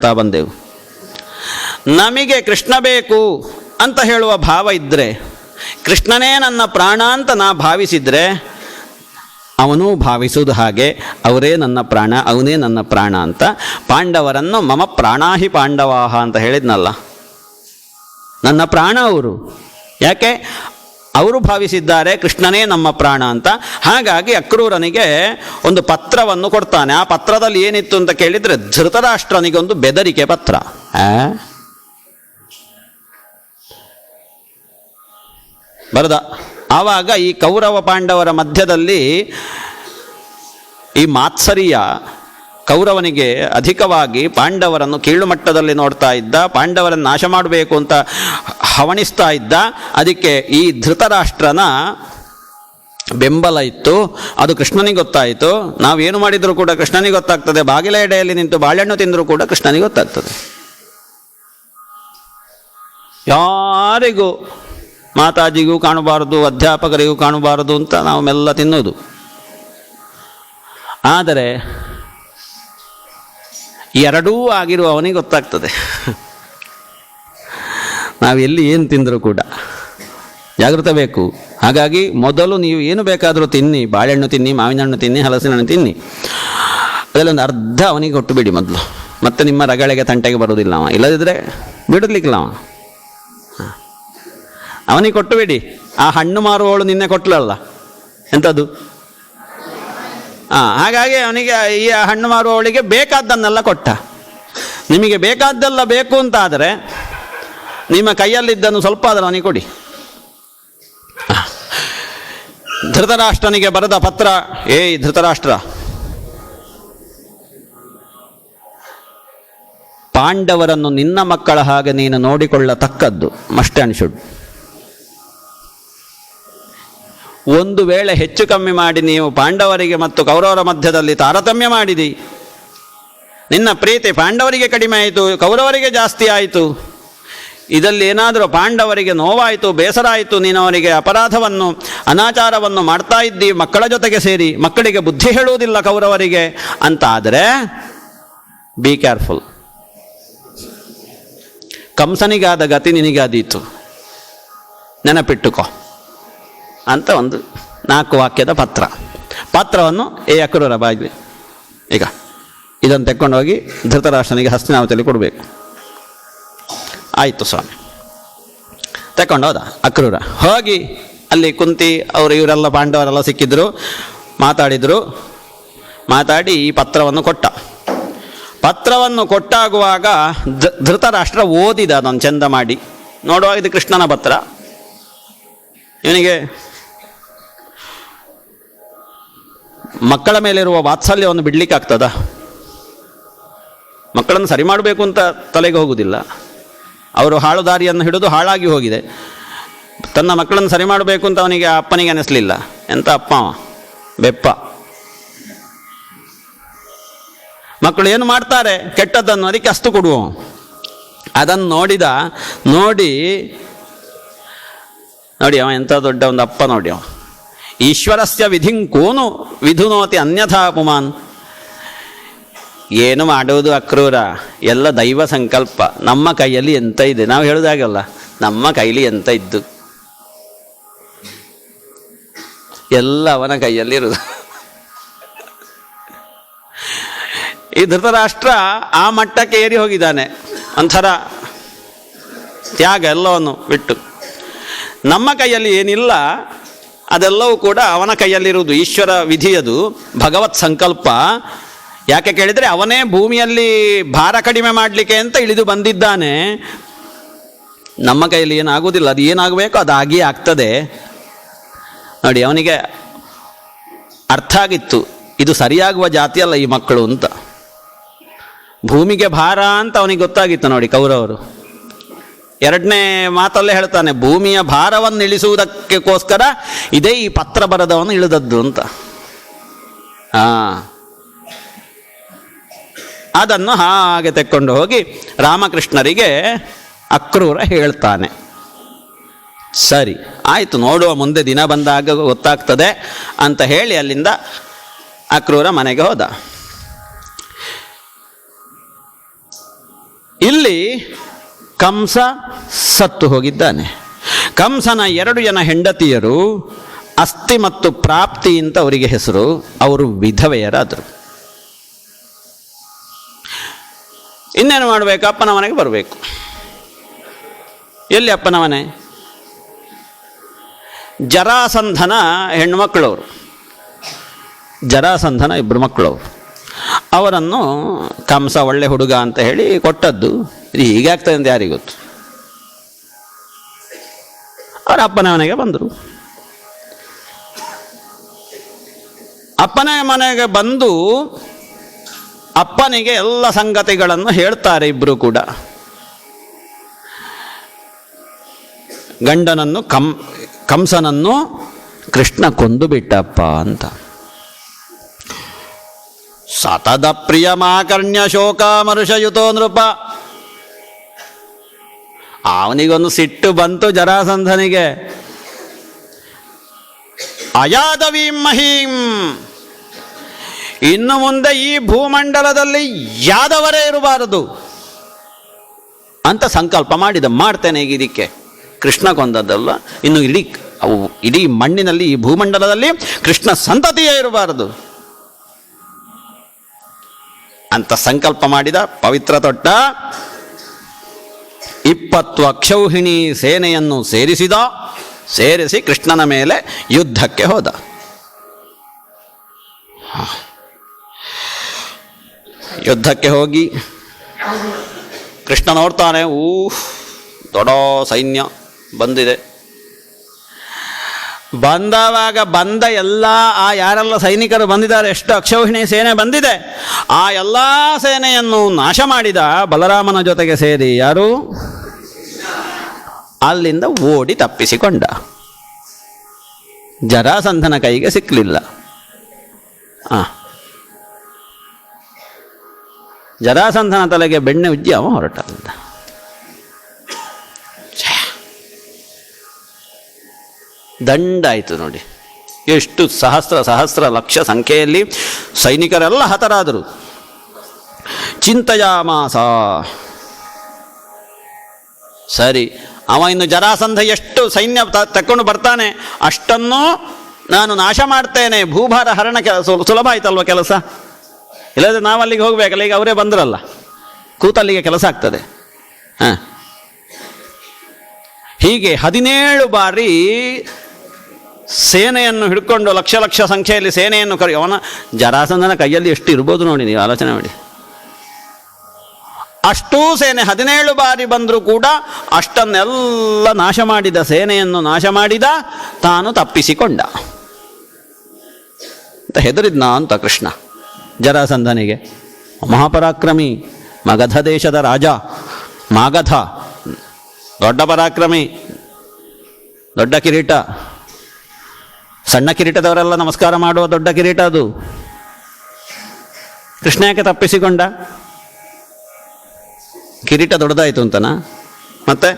ಬಂದೆವು. ನಮಗೆ ಕೃಷ್ಣ ಬೇಕು ಅಂತ ಹೇಳುವ ಭಾವ ಇದ್ದರೆ, ಕೃಷ್ಣನೇ ನನ್ನ ಪ್ರಾಣ ಅಂತ ನಾ ಭಾವಿಸಿದರೆ, ಅವನೂ ಭಾವಿಸುವುದು ಹಾಗೆ, ಅವರೇ ನನ್ನ ಪ್ರಾಣ, ಅವನೇ ನನ್ನ ಪ್ರಾಣ ಅಂತ. ಪಾಂಡವರನ್ನು ಮಮ ಪ್ರಾಣಾಹಿ ಪಾಂಡವಾಹ ಅಂತ ಹೇಳಿದ್ನಲ್ಲ, ನನ್ನ ಪ್ರಾಣ ಅವರು. ಯಾಕೆ? ಅವರು ಭಾವಿಸಿದ್ದಾರೆ ಕೃಷ್ಣನೇ ನಮ್ಮ ಪ್ರಾಣ ಅಂತ. ಹಾಗಾಗಿ ಅಕ್ರೂರನಿಗೆ ಒಂದು ಪತ್ರವನ್ನು ಕೊಡ್ತಾನೆ. ಆ ಪತ್ರದಲ್ಲಿ ಏನಿತ್ತು ಅಂತ ಕೇಳಿದರೆ, ಧೃತರಾಷ್ಟ್ರನಿಗೆ ಒಂದು ಬೆದರಿಕೆ ಪತ್ರ. ಬರದ ಆವಾಗ ಈ ಕೌರವ ಪಾಂಡವರ ಮಧ್ಯದಲ್ಲಿ ಈ ಮಾತ್ಸರ್ಯ ಕೌರವನಿಗೆ ಅಧಿಕವಾಗಿ ಪಾಂಡವರನ್ನು ಕೀಳು ಮಟ್ಟದಲ್ಲಿ ನೋಡ್ತಾ ಇದ್ದ, ಪಾಂಡವರನ್ನು ನಾಶ ಮಾಡಬೇಕು ಅಂತ ಹವಣಿಸ್ತಾ ಇದ್ದ. ಅದಕ್ಕೆ ಈ ಧೃತರಾಷ್ಟ್ರನ ಬೆಂಬಲ ಇತ್ತು. ಅದು ಕೃಷ್ಣನಿಗೆ ಗೊತ್ತಾಯಿತು. ನಾವೇನು ಮಾಡಿದರೂ ಕೂಡ ಕೃಷ್ಣನಿಗೆ ಗೊತ್ತಾಗ್ತದೆ. ಬಾಗಿಲ ಎಡೆಯಲ್ಲಿ ನಿಂತು ಬಾಳೆಹಣ್ಣು ತಿಂದರೂ ಕೂಡ ಕೃಷ್ಣನಿಗೆ ಗೊತ್ತಾಗ್ತದೆ. ಯಾರಿಗೂ, ಮಾತಾಜಿಗೂ ಕಾಣಬಾರದು, ಅಧ್ಯಾಪಕರಿಗೂ ಕಾಣಬಾರದು ಅಂತ ನಾವು ಮೆಲ್ಲ ತಿನ್ನೋದು. ಆದರೆ ಎರಡೂ ಆಗಿರುವ ಅವನಿಗೆ ಗೊತ್ತಾಗ್ತದೆ ನಾವು ಎಲ್ಲಿ ಏನು ತಿಂದರೂ ಕೂಡ ಜಾಗೃತ ಬೇಕು. ಹಾಗಾಗಿ ಮೊದಲು ನೀವು ಏನು ಬೇಕಾದರೂ ತಿನ್ನಿ, ಬಾಳೆಹಣ್ಣು ತಿನ್ನಿ, ಮಾವಿನ ಹಣ್ಣು ತಿನ್ನಿ, ಹಲಸಿನ ಹಣ್ಣು ತಿನ್ನಿ, ಅದರಲ್ಲೊಂದು ಅರ್ಧ ಅವನಿಗೆ ಕೊಟ್ಟು ಬಿಡಿ ಮೊದಲು. ಮತ್ತೆ ನಿಮ್ಮ ರಗಳೆಗೆ ತಂಟೆಗೆ ಬರೋದಿಲ್ಲ ಅವ. ಇಲ್ಲದಿದ್ದರೆ ಬಿಡಲಿಕ್ಕಿಲ್ಲ ಅವ. ಅವನಿಗೆ ಕೊಟ್ಟು ಬಿಡಿ. ಆ ಹಣ್ಣು ಮಾರುವವಳು ನಿನ್ನೆ ಕೊಟ್ಟಲಲ್ಲ, ಎಂಥದ್ದು? ಹಾಗಾಗಿ ಅವನಿಗೆ, ಈ ಹಣ್ಣು ಮಾರುವವಳಿಗೆ ಬೇಕಾದ್ದನ್ನೆಲ್ಲ ಕೊಟ್ಟ. ನಿಮಗೆ ಬೇಕಾದ್ದೆಲ್ಲ ಬೇಕು ಅಂತ ಆದರೆ ನಿಮ್ಮ ಕೈಯಲ್ಲಿದ್ದನ್ನು ಸ್ವಲ್ಪ ಆದರೆ ಅವನಿಗೆ ಕೊಡಿ. ಧೃತರಾಷ್ಟ್ರನಿಗೆ ಬರೆದ ಪತ್ರ. ಏಯ್ ಧೃತರಾಷ್ಟ್ರ, ಪಾಂಡವರನ್ನು ನಿನ್ನ ಮಕ್ಕಳ ಹಾಗೆ ನೀನು ನೋಡಿಕೊಳ್ಳತಕ್ಕದ್ದು, ಮಸ್ಟ್ ಆ್ಯಂಡ್ ಶುಡ್. ಒಂದು ವೇಳೆ ಹೆಚ್ಚು ಕಮ್ಮಿ ಮಾಡಿ ನೀವು ಪಾಂಡವರಿಗೆ ಮತ್ತು ಕೌರವರ ಮಧ್ಯದಲ್ಲಿ ತಾರತಮ್ಯ ಮಾಡಿದಿ, ನಿನ್ನ ಪ್ರೀತಿ ಪಾಂಡವರಿಗೆ ಕಡಿಮೆ ಆಯಿತು, ಕೌರವರಿಗೆ ಜಾಸ್ತಿ ಆಯಿತು, ಇದರಲ್ಲಿ ಏನಾದರೂ ಪಾಂಡವರಿಗೆ ನೋವಾಯಿತು, ಬೇಸರ ಆಯಿತು, ನೀನು ಅವರಿಗೆ ಅಪರಾಧವನ್ನು, ಅನಾಚಾರವನ್ನು ಮಾಡ್ತಾ ಇದ್ದಿ ಮಕ್ಕಳ ಜೊತೆಗೆ ಸೇರಿ, ಮಕ್ಕಳಿಗೆ ಬುದ್ಧಿ ಹೇಳುವುದಿಲ್ಲ ಕೌರವರಿಗೆ ಅಂತ ಆದರೆ ಬಿ ಕೇರ್ಫುಲ್. ಕಂಸನಿಗಾದ ಗತಿ ನಿನಗಾದೀತು, ನೆನಪಿಟ್ಟುಕೋ ಅಂತ ಒಂದು 4 ವಾಕ್ಯದ ಪತ್ರವನ್ನು ಅಕ್ರೂರ ಬಾಗಿ, ಈಗ ಇದನ್ನು ತೆಕ್ಕೊಂಡೋಗಿ ಧೃತರಾಷ್ಟ್ರನಿಗೆ ಹಸ್ತಿನಾವತಿಯಲ್ಲಿ ಕೊಡಬೇಕು. ಆಯಿತು ಸ್ವಾಮಿ, ತೆಕ್ಕೊಂಡು ಹೋದ ಅಕ್ರೂರ. ಹೋಗಿ ಅಲ್ಲಿ ಕುಂತಿ ಅವರು ಇವರೆಲ್ಲ ಪಾಂಡವರೆಲ್ಲ ಸಿಕ್ಕಿದ್ರು, ಮಾತಾಡಿ ಈ ಪತ್ರವನ್ನು ಕೊಟ್ಟ. ಪತ್ರವನ್ನು ಕೊಟ್ಟಾಗುವಾಗ ಧೃತರಾಷ್ಟ್ರ ಓದಿದ ಅದನ್ನು ಚಂದ ಮಾಡಿ. ನೋಡುವಾಗ ಇದು ಕೃಷ್ಣನ ಪತ್ರ. ಇವನಿಗೆ ಮಕ್ಕಳ ಮೇಲಿರುವ ವಾತ್ಸಲ್ಯವನ್ನು ಬಿಡ್ಲಿಕ್ಕೆ ಆಗ್ತದ? ಮಕ್ಕಳನ್ನು ಸರಿ ಮಾಡಬೇಕು ಅಂತ ತಲೆಗೆ ಹೋಗುವುದಿಲ್ಲ. ಅವರು ಹಾಳು ದಾರಿಯನ್ನು ಹಿಡಿದು ಹಾಳಾಗಿ ಹೋಗಿದೆ. ತನ್ನ ಮಕ್ಕಳನ್ನು ಸರಿ ಮಾಡಬೇಕು ಅಂತ ಅವನಿಗೆ ಅಪ್ಪನಿಗೆ ಅನಿಸ್ಲಿಲ್ಲ. ಎಂಥ ಅಪ್ಪ ಬೆಪ್ಪ. ಮಕ್ಕಳು ಏನು ಮಾಡ್ತಾರೆ ಕೆಟ್ಟದ್ದನ್ನು, ಅದಕ್ಕೆ ಅಷ್ಟು ಕೊಡುವ. ಅದನ್ನು ನೋಡಿ ಅವ ಎಂಥ ದೊಡ್ಡ ಒಂದು ಅಪ್ಪ ನೋಡಿ. ಅವ ಈಶ್ವರಸ್ಯ ವಿಧಿಂಕೋನು ವಿಧುನೋತಿ ಅನ್ಯಥಾ ಪುಮಾನ್. ಏನು ಮಾಡುವುದು ಅಕ್ರೂರ, ಎಲ್ಲ ದೈವ ಸಂಕಲ್ಪ. ನಮ್ಮ ಕೈಯಲ್ಲಿ ಎಂತ ಇದೆ, ನಾವು ಹೇಳುದಾಗಲ್ಲ, ನಮ್ಮ ಕೈಲಿ ಎಂತ ಇದ್ದು ಎಲ್ಲ ಅವನ ಕೈಯಲ್ಲಿ ಇರುವುದು. ಈ ಧೃತರಾಷ್ಟ್ರ ಆ ಮಟ್ಟಕ್ಕೆ ಏರಿ ಹೋಗಿದ್ದಾನೆ. ಒಂಥರ ತ್ಯಾಗ, ಎಲ್ಲವನ್ನು ಬಿಟ್ಟು. ನಮ್ಮ ಕೈಯಲ್ಲಿ ಏನಿಲ್ಲ, ಅದೆಲ್ಲವೂ ಕೂಡ ಅವನ ಕೈಯಲ್ಲಿರುವುದು. ಈಶ್ವರ ವಿಧಿಯದು, ಭಗವತ್ ಸಂಕಲ್ಪ. ಯಾಕೆ ಕೇಳಿದರೆ ಅವನೇ ಭೂಮಿಯಲ್ಲಿ ಭಾರ ಕಡಿಮೆ ಮಾಡಲಿಕ್ಕೆ ಅಂತ ಇಳಿದು ಬಂದಿದ್ದಾನೆ. ನಮ್ಮ ಕೈಯಲ್ಲಿ ಏನಾಗುವುದಿಲ್ಲ, ಅದು ಏನಾಗಬೇಕು ಅದಾಗಿಯೇ ಆಗ್ತದೆ. ನೋಡಿ, ಅವನಿಗೆ ಅರ್ಥ ಆಗಿತ್ತು, ಇದು ಸರಿಯಾಗುವ ಜಾತಿಯಲ್ಲ ಈ ಮಕ್ಕಳು ಅಂತ. ಭೂಮಿಗೆ ಭಾರ ಅಂತ ಅವನಿಗೆ ಗೊತ್ತಾಗಿತ್ತು. ನೋಡಿ, ಕೌರವರು 2ನೇ ಮಾತಲ್ಲೇ ಹೇಳ್ತಾನೆ, ಭೂಮಿಯ ಭಾರವನ್ನು ಇಳಿಸುವುದಕ್ಕೋಸ್ಕರ ಇದೇ ಈ ಪತ್ರ ಬರೆದವನು ಇಳಿದದ್ದು ಅಂತ. ಅದನ್ನು ಹಾಗೆ ತೆಕ್ಕೊಂಡು ಹೋಗಿ ರಾಮಕೃಷ್ಣರಿಗೆ ಅಕ್ರೂರ ಹೇಳ್ತಾನೆ. ಸರಿ ಆಯಿತು, ನೋಡುವ ಮುಂದೆ ದಿನ ಬಂದಾಗ ಗೊತ್ತಾಗ್ತದೆ ಅಂತ ಹೇಳಿ ಅಲ್ಲಿಂದ ಅಕ್ರೂರ ಮನೆಗೆ ಹೋದ. ಇಲ್ಲಿ ಕಂಸ ಸತ್ತು ಹೋಗಿದ್ದಾನೆ. ಕಂಸನ 2 ಜನ ಹೆಂಡತಿಯರು ಅಸ್ಥಿ ಮತ್ತು ಪ್ರಾಪ್ತಿ ಅಂತ ಅವರಿಗೆ ಹೆಸರು. ಅವರು ವಿಧವೆಯರಾದರು. ಇನ್ನೇನು ಮಾಡಬೇಕು? ಅಪ್ಪನ ಮನೆಗೆ ಬರಬೇಕು. ಎಲ್ಲಿ ಅಪ್ಪನ ಮನೆ? ಜರಾಸಂಧನ ಹೆಣ್ಮಕ್ಳವರು. ಜರಾಸಂಧನ 2 ಮಕ್ಕಳವರು. ಅವರನ್ನು ಕಂಸ ಒಳ್ಳೆ ಹುಡುಗ ಅಂತ ಹೇಳಿ ಕೊಟ್ಟದ್ದು. ಇದು ಹೀಗಾಗ್ತದೆ ಅಂತ ಯಾರಿಗೆ ಗೊತ್ತು? ಅವರ ಅಪ್ಪನ ಮನೆಗೆ ಬಂದರು. ಅಪ್ಪನ ಮನೆಗೆ ಬಂದು ಅಪ್ಪನಿಗೆ ಎಲ್ಲ ಸಂಗತಿಗಳನ್ನು ಹೇಳ್ತಾರೆ ಇಬ್ಬರು ಕೂಡ. ಗಂಡನನ್ನು ಕಂಸನನ್ನು ಕೃಷ್ಣ ಕೊಂದು ಬಿಟ್ಟಪ್ಪ ಅಂತ. ಸತದ ಪ್ರಿಯಮಾಕರ್ಣ್ಯ ಶೋಕ ಮರುಷಯುತೋ ನೃಪ. ಅವನಿಗೊಂದು ಸಿಟ್ಟು ಬಂತು ಜರಾಸಂಧನಿಗೆ. ಅಯಾದವೀಂ ಮಹೀಂ, ಇನ್ನು ಮುಂದೆ ಈ ಭೂಮಂಡಲದಲ್ಲಿ ಯಾದವರೇ ಇರಬಾರದು ಅಂತ ಸಂಕಲ್ಪ ಮಾಡಿದ. ಮಾಡ್ತೇನೆ ಈಗ ಇದಕ್ಕೆ. ಕೃಷ್ಣ ಕೊಂದದ್ದಲ್ಲ, ಇನ್ನು ಇಡೀ ಮಣ್ಣಿನಲ್ಲಿ, ಈ ಭೂಮಂಡಲದಲ್ಲಿ ಕೃಷ್ಣ ಸಂತತಿಯೇ ಇರಬಾರದು ಅಂತ ಸಂಕಲ್ಪ ಮಾಡಿದ. ಪವಿತ್ರ ತೊಟ್ಟ. 20 ಅಕ್ಷೌಹಿಣಿ ಸೇನೆಯನ್ನು ಸೇರಿಸಿ ಕೃಷ್ಣನ ಮೇಲೆ ಯುದ್ಧಕ್ಕೆ ಹೋದ. ಯುದ್ಧಕ್ಕೆ ಹೋಗಿ ಕೃಷ್ಣ ನೋಡ್ತಾನೆ, ದೊಡ್ಡ ಸೈನ್ಯ ಬಂದಿದೆ. ಬಂದವಾಗ ಬಂದ ಎಲ್ಲ ಯಾರೆಲ್ಲ ಸೈನಿಕರು ಬಂದಿದ್ದಾರೆ, ಎಷ್ಟು ಅಕ್ಷೌಹಿಣಿ ಸೇನೆ ಬಂದಿದೆ, ಆ ಎಲ್ಲ ಸೇನೆಯನ್ನು ನಾಶ ಮಾಡಿದ ಬಲರಾಮನ ಜೊತೆಗೆ ಸೇರಿ. ಯಾರು? ಅಲ್ಲಿಂದ ಓಡಿ ತಪ್ಪಿಸಿಕೊಂಡ. ಜರಾಸಂಧನ ಕೈಗೆ ಸಿಕ್ಕಲಿಲ್ಲ. ಜರಾಸಂಧನ ತಲೆಗೆ ಬೆಣ್ಣೆ ಉಜ್ಜಿ ಅವ ಹೊರಟಲ್ಲ. ದಂಡಾಯಿತು ನೋಡಿ. ಎಷ್ಟು ಸಹಸ್ರ ಲಕ್ಷ ಸಂಖ್ಯೆಯಲ್ಲಿ ಸೈನಿಕರೆಲ್ಲ ಹತರಾದರು. ಚಿಂತೆಯಾಮಾಸ. ಸರಿ, ಅವ ಇನ್ನು ಜರಾಸಂಧ ಎಷ್ಟು ಸೈನ್ಯ ತಕ್ಕೊಂಡು ಬರ್ತಾನೆ ಅಷ್ಟನ್ನು ನಾನು ನಾಶ ಮಾಡ್ತೇನೆ. ಭೂಭಾರ ಹರಣ ಸುಲಭ ಆಯ್ತಲ್ವ ಕೆಲಸ. ಇಲ್ಲದ್ರೆ ನಾವಲ್ಲಿಗೆ ಹೋಗ್ಬೇಕಲ್ಲ. ಈಗ ಅವರೇ ಬಂದ್ರಲ್ಲ, ಕೂತಲ್ಲಿಗೆ ಕೆಲಸ ಆಗ್ತದೆ. ಹೀಗೆ 17 ಬಾರಿ ಸೇನೆಯನ್ನು ಹಿಡ್ಕೊಂಡು, ಲಕ್ಷ ಲಕ್ಷ ಸಂಖ್ಯೆಯಲ್ಲಿ ಸೇನೆಯನ್ನು ಅವನ ಜರಾಸಂಧನ ಕೈಯಲ್ಲಿ ಎಷ್ಟು ಇರ್ಬೋದು ನೋಡಿ, ನೀವು ಆಲೋಚನೆ ಮಾಡಿ. ಅಷ್ಟೂ ಸೇನೆ 17 ಬಾರಿ ಬಂದರೂ ಕೂಡ ಅಷ್ಟನ್ನೆಲ್ಲ ನಾಶ ಮಾಡಿದ, ಸೇನೆಯನ್ನು ನಾಶ ಮಾಡಿದ, ತಾನು ತಪ್ಪಿಸಿಕೊಂಡ ಅಂತ ಹೆದರಿದ್ನ ಅಂತ ಕೃಷ್ಣ ಜರಾಸಂಧನಿಗೆ. ಮಹಾಪರಾಕ್ರಮಿ, ಮಗಧ ದೇಶದ ರಾಜ. ಮಾಗಧ ದೊಡ್ಡ ಪರಾಕ್ರಮಿ, ದೊಡ್ಡ ಕಿರೀಟ. ಸಣ್ಣ ಕಿರೀಟದವರೆಲ್ಲ ನಮಸ್ಕಾರ ಮಾಡುವ ದೊಡ್ಡ ಕಿರೀಟ ಅದು. ಕೃಷ್ಣ ಯಾಕೆ ತಪ್ಪಿಸಿಕೊಂಡ? ಕಿರೀಟ ದೊಡ್ಡದಾಯಿತು ಅಂತನಾ? ಮತ್ತೆ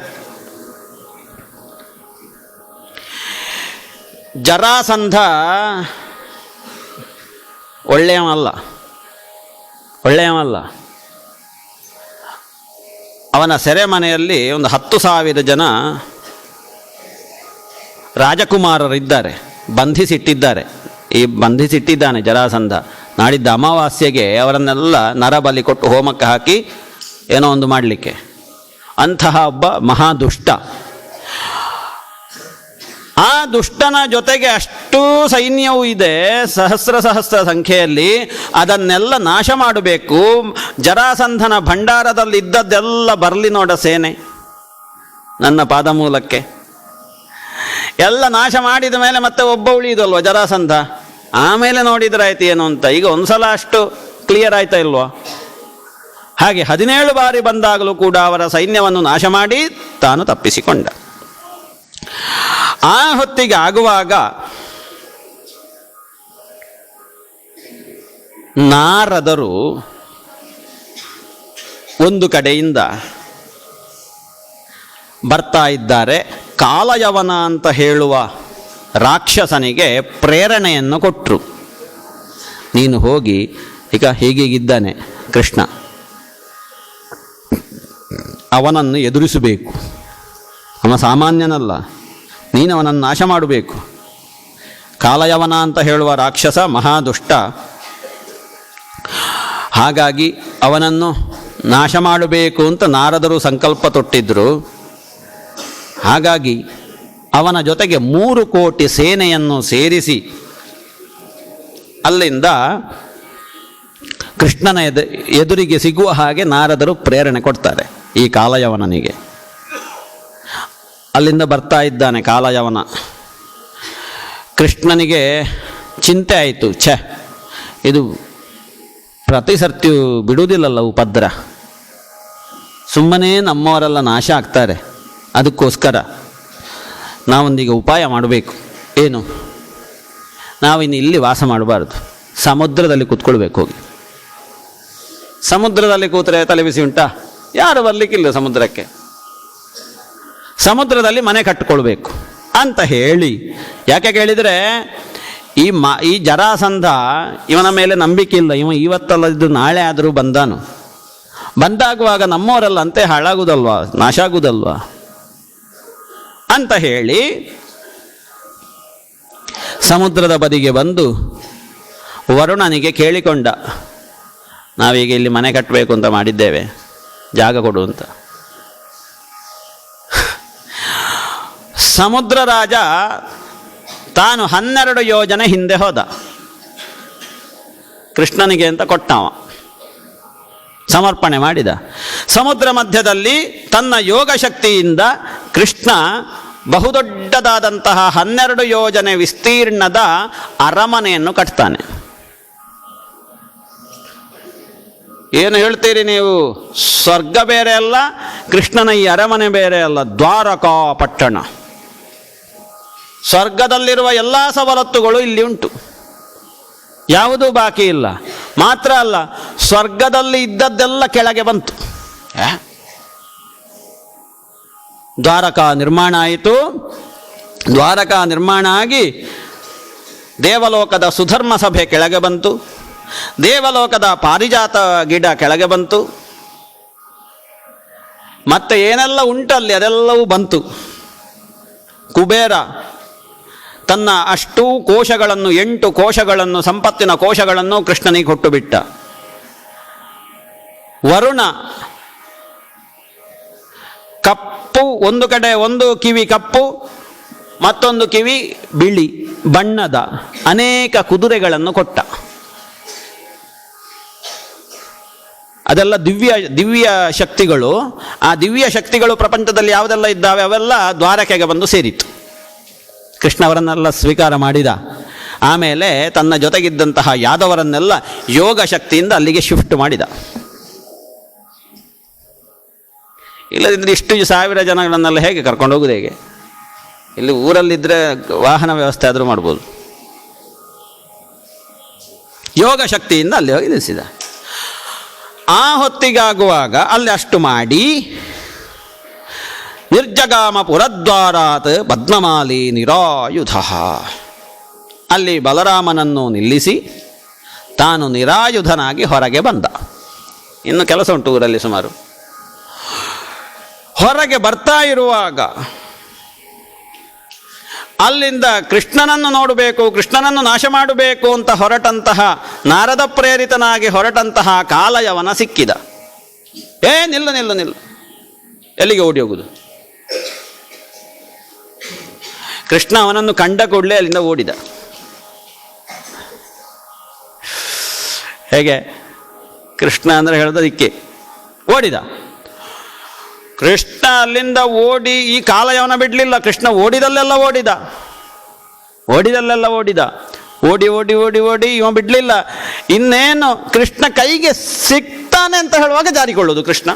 ಜರಾಸಂಧ ಒಳ್ಳೆಯವಲ್ಲ. ಅವನ ಸೆರೆಮನೆಯಲ್ಲಿ ಒಂದು 10,000 ಜನ ರಾಜಕುಮಾರರಿದ್ದಾರೆ, ಬಂಧಿಸಿಟ್ಟಿದ್ದಾನೆ ಜರಾಸಂಧ. ನಾಡಿದ್ದ ಅಮಾವಾಸ್ಯೆಗೆ ಅವರನ್ನೆಲ್ಲ ನರಬಲಿ ಕೊಟ್ಟು ಹೋಮಕ್ಕೆ ಹಾಕಿ ಏನೋ ಒಂದು ಮಾಡಲಿಕ್ಕೆ. ಅಂತಹ ಒಬ್ಬ ಮಹಾದುಷ್ಟ. ಆ ದುಷ್ಟನ ಜೊತೆಗೆ ಅಷ್ಟೂ ಸೈನ್ಯವೂ ಇದೆ, ಸಹಸ್ರ ಸಂಖ್ಯೆಯಲ್ಲಿ. ಅದನ್ನೆಲ್ಲ ನಾಶ ಮಾಡಬೇಕು. ಜರಾಸಂಧನ ಭಂಡಾರದಲ್ಲಿ ಇದ್ದದ್ದೆಲ್ಲ ಬರಲಿ ನೋಡ ಸೇನೆ ನನ್ನ ಪಾದ ಮೂಲಕ್ಕೆ. ಎಲ್ಲ ನಾಶ ಮಾಡಿದ ಮೇಲೆ ಮತ್ತೆ ಒಬ್ಬ ಉಳಿಯುದಲ್ವ ಜರಾಸಂಧ. ಆಮೇಲೆ ನೋಡಿದ್ರಾಯ್ತು ಏನು ಅಂತ. ಈಗ ಒಂದ್ಸಲ ಅಷ್ಟು ಕ್ಲಿಯರ್ ಆಯ್ತಾ ಇಲ್ವಾ? ಹಾಗೆ 17 ಬಾರಿ ಬಂದಾಗಲೂ ಕೂಡ ಅವರ ಸೈನ್ಯವನ್ನು ನಾಶ ಮಾಡಿ ತಾನು ತಪ್ಪಿಸಿಕೊಂಡ. ಆ ಹೊತ್ತಿಗೆ ಆಗುವಾಗ ನಾರದರು ಒಂದು ಕಡೆಯಿಂದ ಬರ್ತಾ ಇದ್ದಾರೆ. ಕಾಲಯವನ ಅಂತ ಹೇಳುವ ರಾಕ್ಷಸನಿಗೆ ಪ್ರೇರಣೆಯನ್ನು ಕೊಟ್ಟರು. ನೀನು ಹೋಗಿ, ಈಗ ಹೀಗೀಗಿದ್ದಾನೆ ಕೃಷ್ಣ, ಅವನನ್ನು ಎದುರಿಸಬೇಕು. ಅವನ ಸಾಮಾನ್ಯನಲ್ಲ, ನೀನು ಅವನನ್ನು ನಾಶ ಮಾಡಬೇಕು. ಕಾಲಯವನ ಅಂತ ಹೇಳುವ ರಾಕ್ಷಸ ಮಹಾದುಷ್ಟ. ಹಾಗಾಗಿ ಅವನನ್ನು ನಾಶ ಮಾಡಬೇಕು ಅಂತ ನಾರದರು ಸಂಕಲ್ಪ ತೊಟ್ಟಿದ್ದರು. ಹಾಗಾಗಿ ಅವನ ಜೊತೆಗೆ 3 ಕೋಟಿ ಸೇನೆಯನ್ನು ಸೇರಿಸಿ ಅಲ್ಲಿಂದ ಕೃಷ್ಣನ ಎದುರಿಗೆ ಸಿಗುವ ಹಾಗೆ ನಾರದರು ಪ್ರೇರಣೆ ಕೊಡ್ತಾರೆ ಈ ಕಾಲಯವನಿಗೆ. ಅಲ್ಲಿಂದ ಬರ್ತಾ ಇದ್ದಾನೆ ಕಾಲಯವನ. ಕೃಷ್ಣನಿಗೆ ಚಿಂತೆ ಆಯಿತು, ಇದು ಪ್ರತಿ ಸರ್ತಿಯೂ ಬಿಡುವುದಿಲ್ಲಲ್ಲ ಉಪದ್ರ, ಸುಮ್ಮನೆ ನಮ್ಮವರೆಲ್ಲ ನಾಶ ಆಗ್ತಾರೆ. ಅದಕ್ಕೋಸ್ಕರ ನಾವೊಂದೀಗ ಉಪಾಯ ಮಾಡಬೇಕು. ಏನು? ನಾವಿನ್ನು ಇಲ್ಲಿ ವಾಸ ಮಾಡಬಾರ್ದು, ಸಮುದ್ರದಲ್ಲಿ ಕೂತ್ಕೊಳ್ಬೇಕು. ಹೋಗಿ ಸಮುದ್ರದಲ್ಲಿ ಕೂತ್ರೆ ತಲೆ ಬಿಸಿ ಉಂಟಾ? ಯಾರು ಬರಲಿಕ್ಕಿಲ್ಲ ಸಮುದ್ರಕ್ಕೆ. ಸಮುದ್ರದಲ್ಲಿ ಮನೆ ಕಟ್ಟಿಕೊಳ್ಬೇಕು ಅಂತ ಹೇಳಿ. ಯಾಕೆ ಕೇಳಿದರೆ ಈ ಜರಾಸಂಧ ಇವನ ಮೇಲೆ ನಂಬಿಕೆ ಇಲ್ಲ. ಇವತ್ತಲ್ಲದಿದ್ದು ನಾಳೆ ಆದರೂ ಬಂದಾಗುವಾಗ ನಮ್ಮವರೆಲ್ಲ ಅಂತೆ ಹಾಳಾಗುವುದಲ್ವಾ, ನಾಶ ಆಗುವುದಲ್ವಾ ಅಂತ ಹೇಳಿ ಸಮುದ್ರದ ಬದಿಗೆ ಬಂದು ವರುಣನಿಗೆ ಕೇಳಿಕೊಂಡ, ನಾವೀಗ ಇಲ್ಲಿ ಮನೆ ಕಟ್ಟಬೇಕು ಅಂತ ಮಾಡಿದ್ದೇವೆ, ಜಾಗ ಕೊಡು ಅಂತ. ಸಮುದ್ರ ರಾಜ ತಾನು 12 ಯೋಜನೆ ಹಿಂದೆ ಹೋದ, ಕೃಷ್ಣನಿಗೆ ಅಂತ ಕೊಟ್ಟವ, ಸಮರ್ಪಣೆ ಮಾಡಿದ. ಸಮುದ್ರ ಮಧ್ಯದಲ್ಲಿ ತನ್ನ ಯೋಗ ಶಕ್ತಿಯಿಂದ ಕೃಷ್ಣ ಬಹುದೊಡ್ಡದಾದಂತಹ 12 ಯೋಜನೆ ವಿಸ್ತೀರ್ಣದ ಅರಮನೆಯನ್ನು ಕಟ್ತಾನೆ. ಏನು ಹೇಳ್ತೀರಿ ನೀವು? ಸ್ವರ್ಗ ಬೇರೆ ಅಲ್ಲ, ಕೃಷ್ಣನ ಈ ಅರಮನೆ ಬೇರೆ ಅಲ್ಲ, ದ್ವಾರಕಾ ಪಟ್ಟಣ. ಸ್ವರ್ಗದಲ್ಲಿರುವ ಎಲ್ಲ ಸವಲತ್ತುಗಳು ಇಲ್ಲಿ ಉಂಟು, ಯಾವುದೂ ಬಾಕಿ ಇಲ್ಲ. ಮಾತ್ರ ಅಲ್ಲ, ಸ್ವರ್ಗದಲ್ಲಿ ಇದ್ದದ್ದೆಲ್ಲ ಕೆಳಗೆ ಬಂತು. ದ್ವಾರಕಾ ನಿರ್ಮಾಣ ಆಯಿತು. ದ್ವಾರಕಾ ನಿರ್ಮಾಣ ಆಗಿ ದೇವಲೋಕದ ಸುಧರ್ಮ ಸಭೆ ಕೆಳಗೆ ಬಂತು. ದೇವಲೋಕದ ಪಾರಿಜಾತ ಗಿಡ ಕೆಳಗೆ ಬಂತು. ಮತ್ತೆ ಏನೆಲ್ಲ ಉಂಟಲ್ಲಿ ಅದೆಲ್ಲವೂ ಬಂತು. ಕುಬೇರ ತನ್ನ ಅಷ್ಟೂ ಕೋಶಗಳನ್ನು 8 ಕೋಶಗಳನ್ನು, ಸಂಪತ್ತಿನ ಕೋಶಗಳನ್ನು ಕೃಷ್ಣನಿಗೆ ಕೊಟ್ಟು ಬಿಟ್ಟ. ವರುಣ ಕಪ್ಪು, ಒಂದು ಕಡೆ ಒಂದು ಕಿವಿ ಕಪ್ಪು, ಮತ್ತೊಂದು ಕಿವಿ ಬಿಳಿ ಬಣ್ಣದ ಅನೇಕ ಕುದುರೆಗಳನ್ನು ಕೊಟ್ಟ. ಅದೆಲ್ಲ ದಿವ್ಯ ಶಕ್ತಿಗಳು. ಆ ದಿವ್ಯ ಶಕ್ತಿಗಳು ಪ್ರಪಂಚದಲ್ಲಿ ಯಾವುದೆಲ್ಲ ಇದ್ದಾವೆ ಅವೆಲ್ಲ ದ್ವಾರಕೆಗೆ ಬಂದು ಸೇರಿತು. ಕೃಷ್ಣ ಅವರನ್ನೆಲ್ಲ ಸ್ವೀಕಾರ ಮಾಡಿದ. ಆಮೇಲೆ ತನ್ನ ಜೊತೆಗಿದ್ದಂತಹ ಯಾದವರನ್ನೆಲ್ಲ ಯೋಗ ಶಕ್ತಿಯಿಂದ ಅಲ್ಲಿಗೆ ಶಿಫ್ಟ್ ಮಾಡಿದ. ಇಲ್ಲದಿದ್ದರೆ ಇಷ್ಟು 1000 ಜನಗಳನ್ನೆಲ್ಲ ಹೇಗೆ ಕರ್ಕೊಂಡು ಹೋಗುದು? ಹೇಗೆ? ಇಲ್ಲಿ ಊರಲ್ಲಿದ್ದರೆ ವಾಹನ ವ್ಯವಸ್ಥೆ ಆದರೂ ಮಾಡ್ಬೋದು. ಯೋಗ ಶಕ್ತಿಯಿಂದ ಅಲ್ಲಿ ಹೋಗಿ ನಿಲ್ಲಿಸಿದ. ಆ ಹೊತ್ತಿಗಾಗುವಾಗ ಅಲ್ಲಿ ಅಷ್ಟು ಮಾಡಿ ನಿರ್ಜಗಾಮ ಪುರದ್ವಾರಾತ್ ಪದ್ಮಮಾಲಿ ನಿರಾಯುಧ, ಅಲ್ಲಿ ಬಲರಾಮನನ್ನು ನಿಲ್ಲಿಸಿ ತಾನು ನಿರಾಯುಧನಾಗಿ ಹೊರಗೆ ಬಂದ. ಇನ್ನು ಕೆಲಸ ಉಂಟು ಊರಲ್ಲಿ ಸುಮಾರು. ಹೊರಗೆ ಬರ್ತಾ ಇರುವಾಗ ಅಲ್ಲಿಂದ ಕೃಷ್ಣನನ್ನು ನೋಡಬೇಕು, ಕೃಷ್ಣನನ್ನು ನಾಶ ಮಾಡಬೇಕು ಅಂತ ಹೊರಟಂತಹ, ನಾರದ ಪ್ರೇರಿತನಾಗಿ ಹೊರಟಂತಹ ಕಾಲಯವನ ಸಿಕ್ಕಿದ. ನಿಲ್ಲು ನಿಲ್ಲು ನಿಲ್ಲು, ಎಲ್ಲಿಗೆ ಓಡಿ ಹೋಗುದು? ಕೃಷ್ಣ ಅವನನ್ನು ಕಂಡ ಕೂಡಲೇ ಅಲ್ಲಿಂದ ಓಡಿದ. ಹೇಗೆ? ಕೃಷ್ಣ ಅಂದರೆ ಹೇಳೋದಕ್ಕೆ ಓಡಿದ. ಕೃಷ್ಣ ಅಲ್ಲಿಂದ ಓಡಿ ಈ ಕಾಲಯವನ ಬಿಡಲಿಲ್ಲ. ಕೃಷ್ಣ ಓಡಿದಲ್ಲೆಲ್ಲ ಓಡಿದ. ಓಡಿ ಓಡಿ ಓಡಿ ಓಡಿ ಇವ ಬಿಡಲಿಲ್ಲ. ಇನ್ನೇನು ಕೃಷ್ಣ ಕೈಗೆ ಸಿಗ್ತಾನೆ ಅಂತ ಹೇಳುವಾಗ ಜಾರಿಕೊಳ್ಳೋದು ಕೃಷ್ಣ.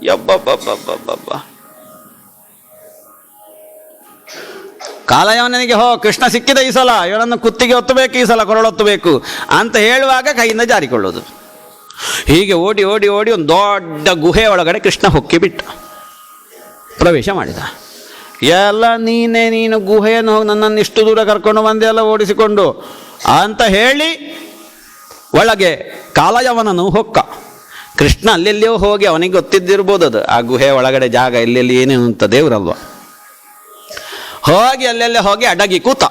ಯಬ್ಬಬ್ಬಬ್ಬಬ್ಬಬ್ಬ. ಕಾಲಯವನಿಗೆ ಕೃಷ್ಣ ಸಿಕ್ಕಿದ ಈ ಸಲ, ಇವನನ್ನು ಕುತ್ತಿಗೆ ಒತ್ತಬೇಕು, ಈ ಸಲ ಕೊರಳೊತ್ತಬೇಕು ಅಂತ ಹೇಳುವಾಗ ಕೈಯಿಂದ ಜಾರಿಕೊಳ್ಳೋದು. ಹೀಗೆ ಓಡಿ ಓಡಿ ಓಡಿ ಒಂದು ದೊಡ್ಡ ಗುಹೆ ಒಳಗಡೆ ಕೃಷ್ಣ ಹೊಕ್ಕಿ ಬಿಟ್ಟ, ಪ್ರವೇಶ ಮಾಡಿದ. ಎಲ್ಲ ನೀನು ಗುಹೆಯನ್ನು ಹೋಗಿ ನನ್ನನ್ನು ಇಷ್ಟು ದೂರ ಕರ್ಕೊಂಡು ಬಂದೆ ಎಲ್ಲ ಓಡಿಸಿಕೊಂಡು ಅಂತ ಹೇಳಿ ಒಳಗೆ ಕಾಲಯವನನು ಹೊಕ್ಕ. ಕೃಷ್ಣ ಅಲ್ಲೆಲ್ಲಿಯೋ ಹೋಗಿ ಅವನಿಗೆ ಗೊತ್ತಿದ್ದಿರ್ಬೋದು ಅದು ಆ ಗುಹೆ ಒಳಗಡೆ ಜಾಗ ಎಲ್ಲೆಲ್ಲಿ ಏನೇನು ಅಂತ ದೇವ್ರಲ್ವ. ಹೋಗಿ ಅಲ್ಲೆಲ್ಲ ಹೋಗಿ ಅಡಗಿ ಕೂತ.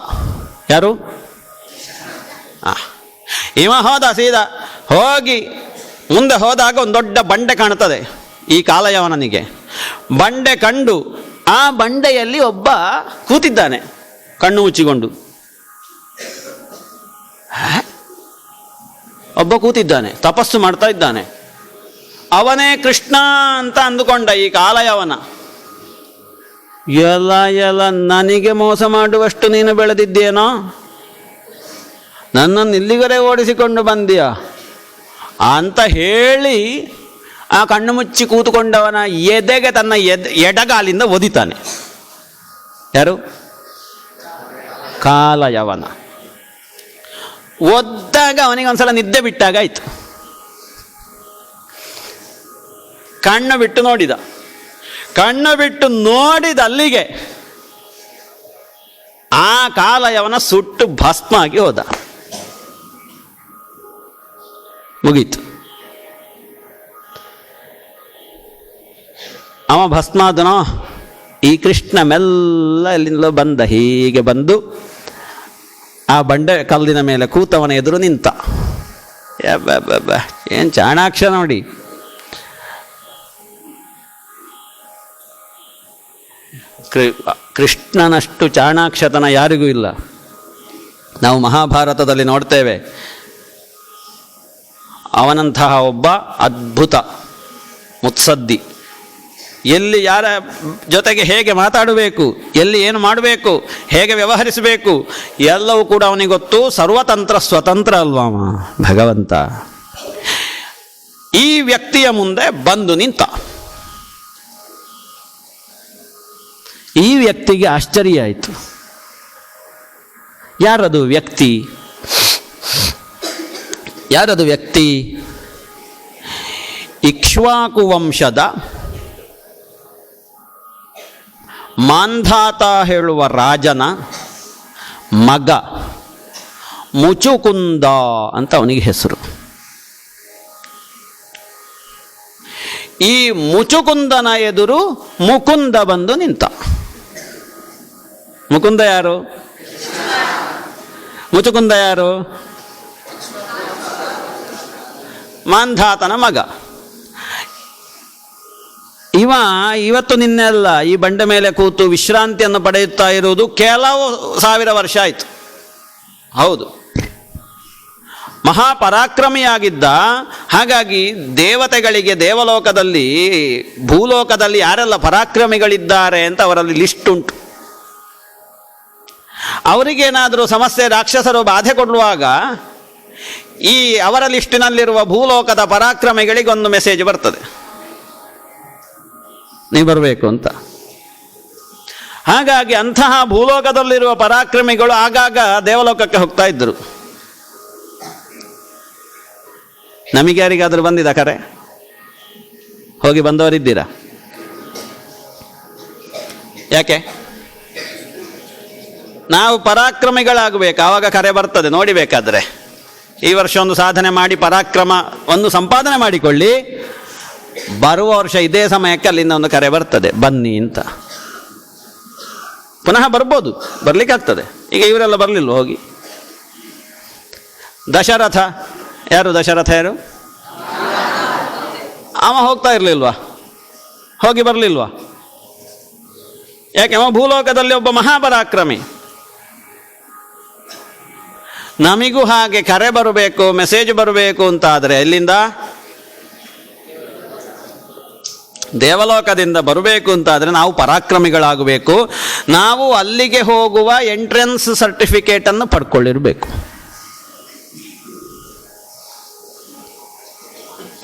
ಯಾರು? ಇವ ಹೋದ ಸೀದಾ ಹೋಗಿ ಮುಂದೆ ಹೋದಾಗ ಒಂದು ದೊಡ್ಡ ಬಂಡೆ ಕಾಣ್ತದೆ ಈ ಕಾಲಯವನಿಗೆ. ಬಂಡೆ ಕಂಡು ಆ ಬಂಡೆಯಲ್ಲಿ ಒಬ್ಬ ಕೂತಿದ್ದಾನೆ ಕಣ್ಣು ಮುಚ್ಚಿಕೊಂಡು. ಒಬ್ಬ ಕೂತಿದ್ದಾನೆ, ತಪಸ್ಸು ಮಾಡ್ತಾ ಇದ್ದಾನೆ. ಅವನೇ ಕೃಷ್ಣ ಅಂತ ಅಂದುಕೊಂಡ ಈ ಕಾಲಯವನ. ಎಲ್ಲ ನನಗೆ ಮೋಸ ಮಾಡುವಷ್ಟು ನೀನು ಬೆಳೆದಿದ್ದೇನೋ, ನನ್ನನ್ನು ಇಲ್ಲಿಗರೆ ಓಡಿಸಿಕೊಂಡು ಬಂದೀಯ ಅಂತ ಹೇಳಿ ಆ ಕಣ್ಣು ಮುಚ್ಚಿ ಕೂತುಕೊಂಡವನ ಎದೆಗೆ ತನ್ನ ಎಡಗಾಲಿಂದ ಒದಿತಾನೆ. ಯಾರು? ಕಾಲಯವನ. ಒದ್ದಾಗ ಅವನಿಗೆ ಒಂದ್ಸಲ ನಿದ್ದೆ ಬಿಟ್ಟಾಗ ಆಯ್ತು. ಕಣ್ಣು ಬಿಟ್ಟು ನೋಡಿದ. ಕಣ್ಣು ಬಿಟ್ಟು ನೋಡಿದ ಅಲ್ಲಿಗೆ ಆ ಕಾಲಯವನ ಸುಟ್ಟು ಭಸ್ಮ ಆಗಿ ಹೋದ. ಮುಗೀತು. ಅವ ಭಸ್ಮಾದನೋ. ಈ ಕೃಷ್ಣ ಮೆಲ್ಲ ಎಲ್ಲಿಂದಲೋ ಬಂದ, ಹೀಗೆ ಬಂದು ಆ ಬಂಡೆ ಕಲ್ಲಿನ ಮೇಲೆ ಕೂತವನ ಎದುರು ನಿಂತ. ಏನು ಚಾಣಾಕ್ಷ ನೋಡಿ. ಕೃಷ್ಣನಷ್ಟು ಚಾಣಾಕ್ಷತನ ಯಾರಿಗೂ ಇಲ್ಲ. ನಾವು ಮಹಾಭಾರತದಲ್ಲಿ ನೋಡ್ತೇವೆ, ಅವನಂತಹ ಒಬ್ಬ ಅದ್ಭುತ ಮುತ್ಸದ್ದಿ. ಎಲ್ಲಿ ಯಾರ ಜೊತೆಗೆ ಹೇಗೆ ಮಾತಾಡಬೇಕು, ಎಲ್ಲಿ ಏನು ಮಾಡಬೇಕು, ಹೇಗೆ ವ್ಯವಹರಿಸಬೇಕು ಎಲ್ಲವೂ ಕೂಡ ಅವನಿಗೆ ಗೊತ್ತು. ಸರ್ವತಂತ್ರ ಸ್ವತಂತ್ರ ಅಲ್ವಾಮ ಭಗವಂತ. ಈ ವ್ಯಕ್ತಿಯ ಮುಂದೆ ಬಂದು ನಿಂತ. ಈ ವ್ಯಕ್ತಿಗೆ ಆಶ್ಚರ್ಯ ಆಯಿತು. ಯಾರದು ವ್ಯಕ್ತಿ? ಯಾರದು ವ್ಯಕ್ತಿ? ಇಕ್ಷ್ವಾಕು ವಂಶದ ಮಾಂಧಾತ ಹೇಳುವ ರಾಜನ ಮಗ ಮುಚುಕುಂದ ಅಂತ ಅವನಿಗೆ ಹೆಸರು. ಈ ಮುಚುಕುಂದನ ಎದುರು ಮುಕುಂದ ಬಂದು ನಿಂತ. ಮುಕುಂದ ಯಾರು? ಮುಚುಕುಂದ ಯಾರು? ಮಾಂಧಾತನ ಮಗ. ಇವತ್ತು ನಿನ್ನೆಲ್ಲ ಈ ಬಂಡೆ ಮೇಲೆ ಕೂತು ವಿಶ್ರಾಂತಿಯನ್ನು ಪಡೆಯುತ್ತಾ ಇರುವುದು ಕೆಲವು ಸಾವಿರ ವರ್ಷ ಆಯಿತು. ಹೌದು, ಮಹಾಪರಾಕ್ರಮಿಯಾಗಿದ್ದ. ಹಾಗಾಗಿ ದೇವತೆಗಳಿಗೆ ದೇವಲೋಕದಲ್ಲಿ ಭೂಲೋಕದಲ್ಲಿ ಯಾರೆಲ್ಲ ಪರಾಕ್ರಮಿಗಳಿದ್ದಾರೆ ಅಂತ ಅವರಲ್ಲಿ ಲಿಸ್ಟ್ ಉಂಟು. ಅವರಿಗೇನಾದರೂ ಸಮಸ್ಯೆ, ರಾಕ್ಷಸರು ಬಾಧೆ ಕೊಡುವಾಗ ಈ ಅವರ ಲಿಸ್ಟಿನಲ್ಲಿರುವ ಭೂಲೋಕದ ಪರಾಕ್ರಮಿಗಳಿಗೊಂದು ಮೆಸೇಜ್ ಬರ್ತದೆ, ನೀವು ಬರಬೇಕು ಅಂತ. ಹಾಗಾಗಿ ಅಂತಹ ಭೂಲೋಕದಲ್ಲಿರುವ ಪರಾಕ್ರಮಿಗಳು ಆಗಾಗ ದೇವಲೋಕಕ್ಕೆ ಹೋಗ್ತಾ ಇದ್ದರು. ನಮಗೆ ಯಾರಿಗಾದರೂ ಬಂದಿದ ಕರೆ? ಹೋಗಿ ಬಂದವರಿದ್ದೀರಾ? ಯಾಕೆ? ನಾವು ಪರಾಕ್ರಮಿಗಳಾಗಬೇಕು, ಆವಾಗ ಕರೆ ಬರ್ತದೆ. ನೋಡಿಬೇಕಾದ್ರೆ ಈ ವರ್ಷ ಒಂದು ಸಾಧನೆ ಮಾಡಿ ಪರಾಕ್ರಮ ಒಂದು ಸಂಪಾದನೆ ಮಾಡಿಕೊಳ್ಳಿ, ಬರುವ ವರ್ಷ ಇದೇ ಸಮಯಕ್ಕೆ ಅಲ್ಲಿಂದ ಒಂದು ಕರೆ ಬರ್ತದೆ, ಬನ್ನಿ ಅಂತ. ಪುನಃ ಬರ್ಬೋದು, ಬರ್ಲಿಕ್ಕಾಗ್ತದೆ. ಈಗ ಇವರೆಲ್ಲ ಬರಲಿಲ್ವ ಹೋಗಿ? ದಶರಥ ಯಾರು? ದಶರಥ ಯಾರು? ಅವ ಹೋಗ್ತಾ ಇರಲಿಲ್ವಾ? ಹೋಗಿ ಬರಲಿಲ್ವಾ? ಯಾಕೆ? ಅವ ಭೂಲೋಕದಲ್ಲಿ ಒಬ್ಬ ಮಹಾಪರಾಕ್ರಮಿ. ನಮಿಗೂ ಹಾಗೆ ಕರೆ ಬರಬೇಕು, ಮೆಸೇಜ್ ಬರಬೇಕು ಅಂತ ಆದರೆ ಎಲ್ಲಿಂದ? ದೇವಲೋಕದಿಂದ ಬರಬೇಕು ಅಂತಾದರೆ ನಾವು ಪರಾಕ್ರಮಿಗಳಾಗಬೇಕು. ನಾವು ಅಲ್ಲಿಗೆ ಹೋಗುವ ಎಂಟ್ರೆನ್ಸ್ ಸರ್ಟಿಫಿಕೇಟನ್ನು ಪಡ್ಕೊಳ್ಳಿರಬೇಕು.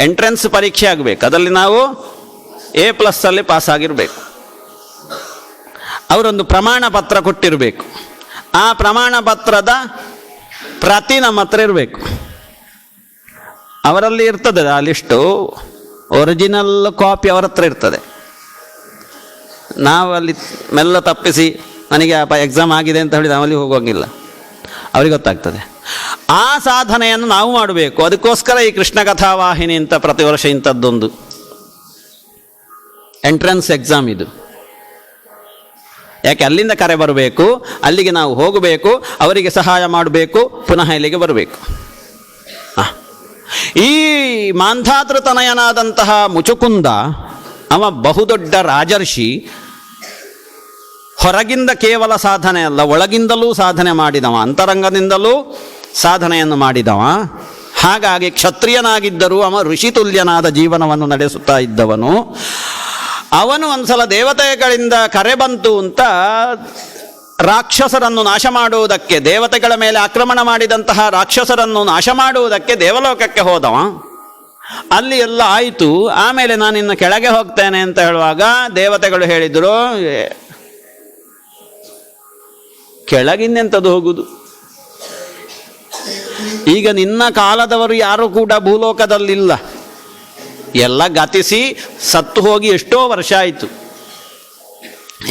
ಎಂಟ್ರೆನ್ಸ್ ಪರೀಕ್ಷೆ ಆಗಬೇಕು, ಅದರಲ್ಲಿ ನಾವು A+ಅಲ್ಲಿ ಪಾಸ್ ಆಗಿರಬೇಕು. ಅವರೊಂದು ಪ್ರಮಾಣ ಪತ್ರ ಕೊಟ್ಟಿರಬೇಕು. ಆ ಪ್ರಮಾಣ ಪತ್ರದ ಪ್ರತಿ ನಮ್ಮ ಹತ್ರ ಇರಬೇಕು. ಅವರಲ್ಲಿ ಇರ್ತದೆ ಆ ಲಿಸ್ಟು, ಒರಿಜಿನಲ್ ಕಾಪಿ ಅವರ ಹತ್ರ ಇರ್ತದೆ. ನಾವಲ್ಲಿ ಮೆಲ್ಲ ತಪ್ಪಿಸಿ ನನಗೆ ಎಕ್ಸಾಮ್ ಆಗಿದೆ ಅಂತ ಹೇಳಿದ ಅಲ್ಲಿ ಹೋಗೋಂಗಿಲ್ಲ, ಅವ್ರಿಗೆ ಗೊತ್ತಾಗ್ತದೆ. ಆ ಸಾಧನೆಯನ್ನು ನಾವು ಮಾಡಬೇಕು. ಅದಕ್ಕೋಸ್ಕರ ಈ ಕೃಷ್ಣ ಕಥಾವಾಹಿನಿ ಅಂತ ಪ್ರತಿ ವರ್ಷ ಇಂಥದ್ದೊಂದು ಎಂಟ್ರೆನ್ಸ್ ಎಕ್ಸಾಮ್ ಇದು. ಯಾಕೆ ಅಲ್ಲಿಂದ ಕರೆ ಬರಬೇಕು, ಅಲ್ಲಿಗೆ ನಾವು ಹೋಗಬೇಕು, ಅವರಿಗೆ ಸಹಾಯ ಮಾಡಬೇಕು, ಪುನಃ ಇಲ್ಲಿಗೆ ಬರಬೇಕು. ಈ ಮಾಂಧಾತೃತನಯನಾದಂತಹ ಮುಚುಕುಂದ ಅವ ಬಹುದೊಡ್ಡ ರಾಜರ್ಷಿ. ಹೊರಗಿಂದ ಕೇವಲ ಸಾಧನೆ ಅಲ್ಲ, ಒಳಗಿಂದಲೂ ಸಾಧನೆ ಮಾಡಿದವ, ಅಂತರಂಗದಿಂದಲೂ ಸಾಧನೆಯನ್ನು ಮಾಡಿದವ. ಹಾಗಾಗಿ ಕ್ಷತ್ರಿಯನಾಗಿದ್ದರೂ ಅವ ಋಷಿತುಲ್ಯನಾದ ಜೀವನವನ್ನು ನಡೆಸುತ್ತಾ ಇದ್ದವನು. ಅವನು ಒಂದ್ಸಲ ದೇವತೆಗಳಿಂದ ಕರೆ ಬಂತು ಅಂತ ರಾಕ್ಷಸರನ್ನು ನಾಶ ಮಾಡುವುದಕ್ಕೆ, ದೇವತೆಗಳ ಮೇಲೆ ಆಕ್ರಮಣ ಮಾಡಿದಂತಹ ರಾಕ್ಷಸರನ್ನು ನಾಶ ಮಾಡುವುದಕ್ಕೆ ದೇವಲೋಕಕ್ಕೆ ಹೋದವ. ಅಲ್ಲಿ ಎಲ್ಲ ಆಯಿತು. ಆಮೇಲೆ ನಾನು ಇನ್ನು ಕೆಳಗೆ ಹೋಗ್ತೇನೆ ಅಂತ ಹೇಳುವಾಗ ದೇವತೆಗಳು ಹೇಳಿದರು, ಕೆಳಗಿನ್ನೆಂಥದ್ದು ಹೋಗುದು, ಈಗ ನಿನ್ನ ಕಾಲದವರು ಯಾರು ಕೂಡ ಭೂಲೋಕದಲ್ಲಿಲ್ಲ, ಎಲ್ಲ ಗತಿಸಿ ಸತ್ತು ಹೋಗಿ ಎಷ್ಟೋ ವರ್ಷ ಆಯಿತು.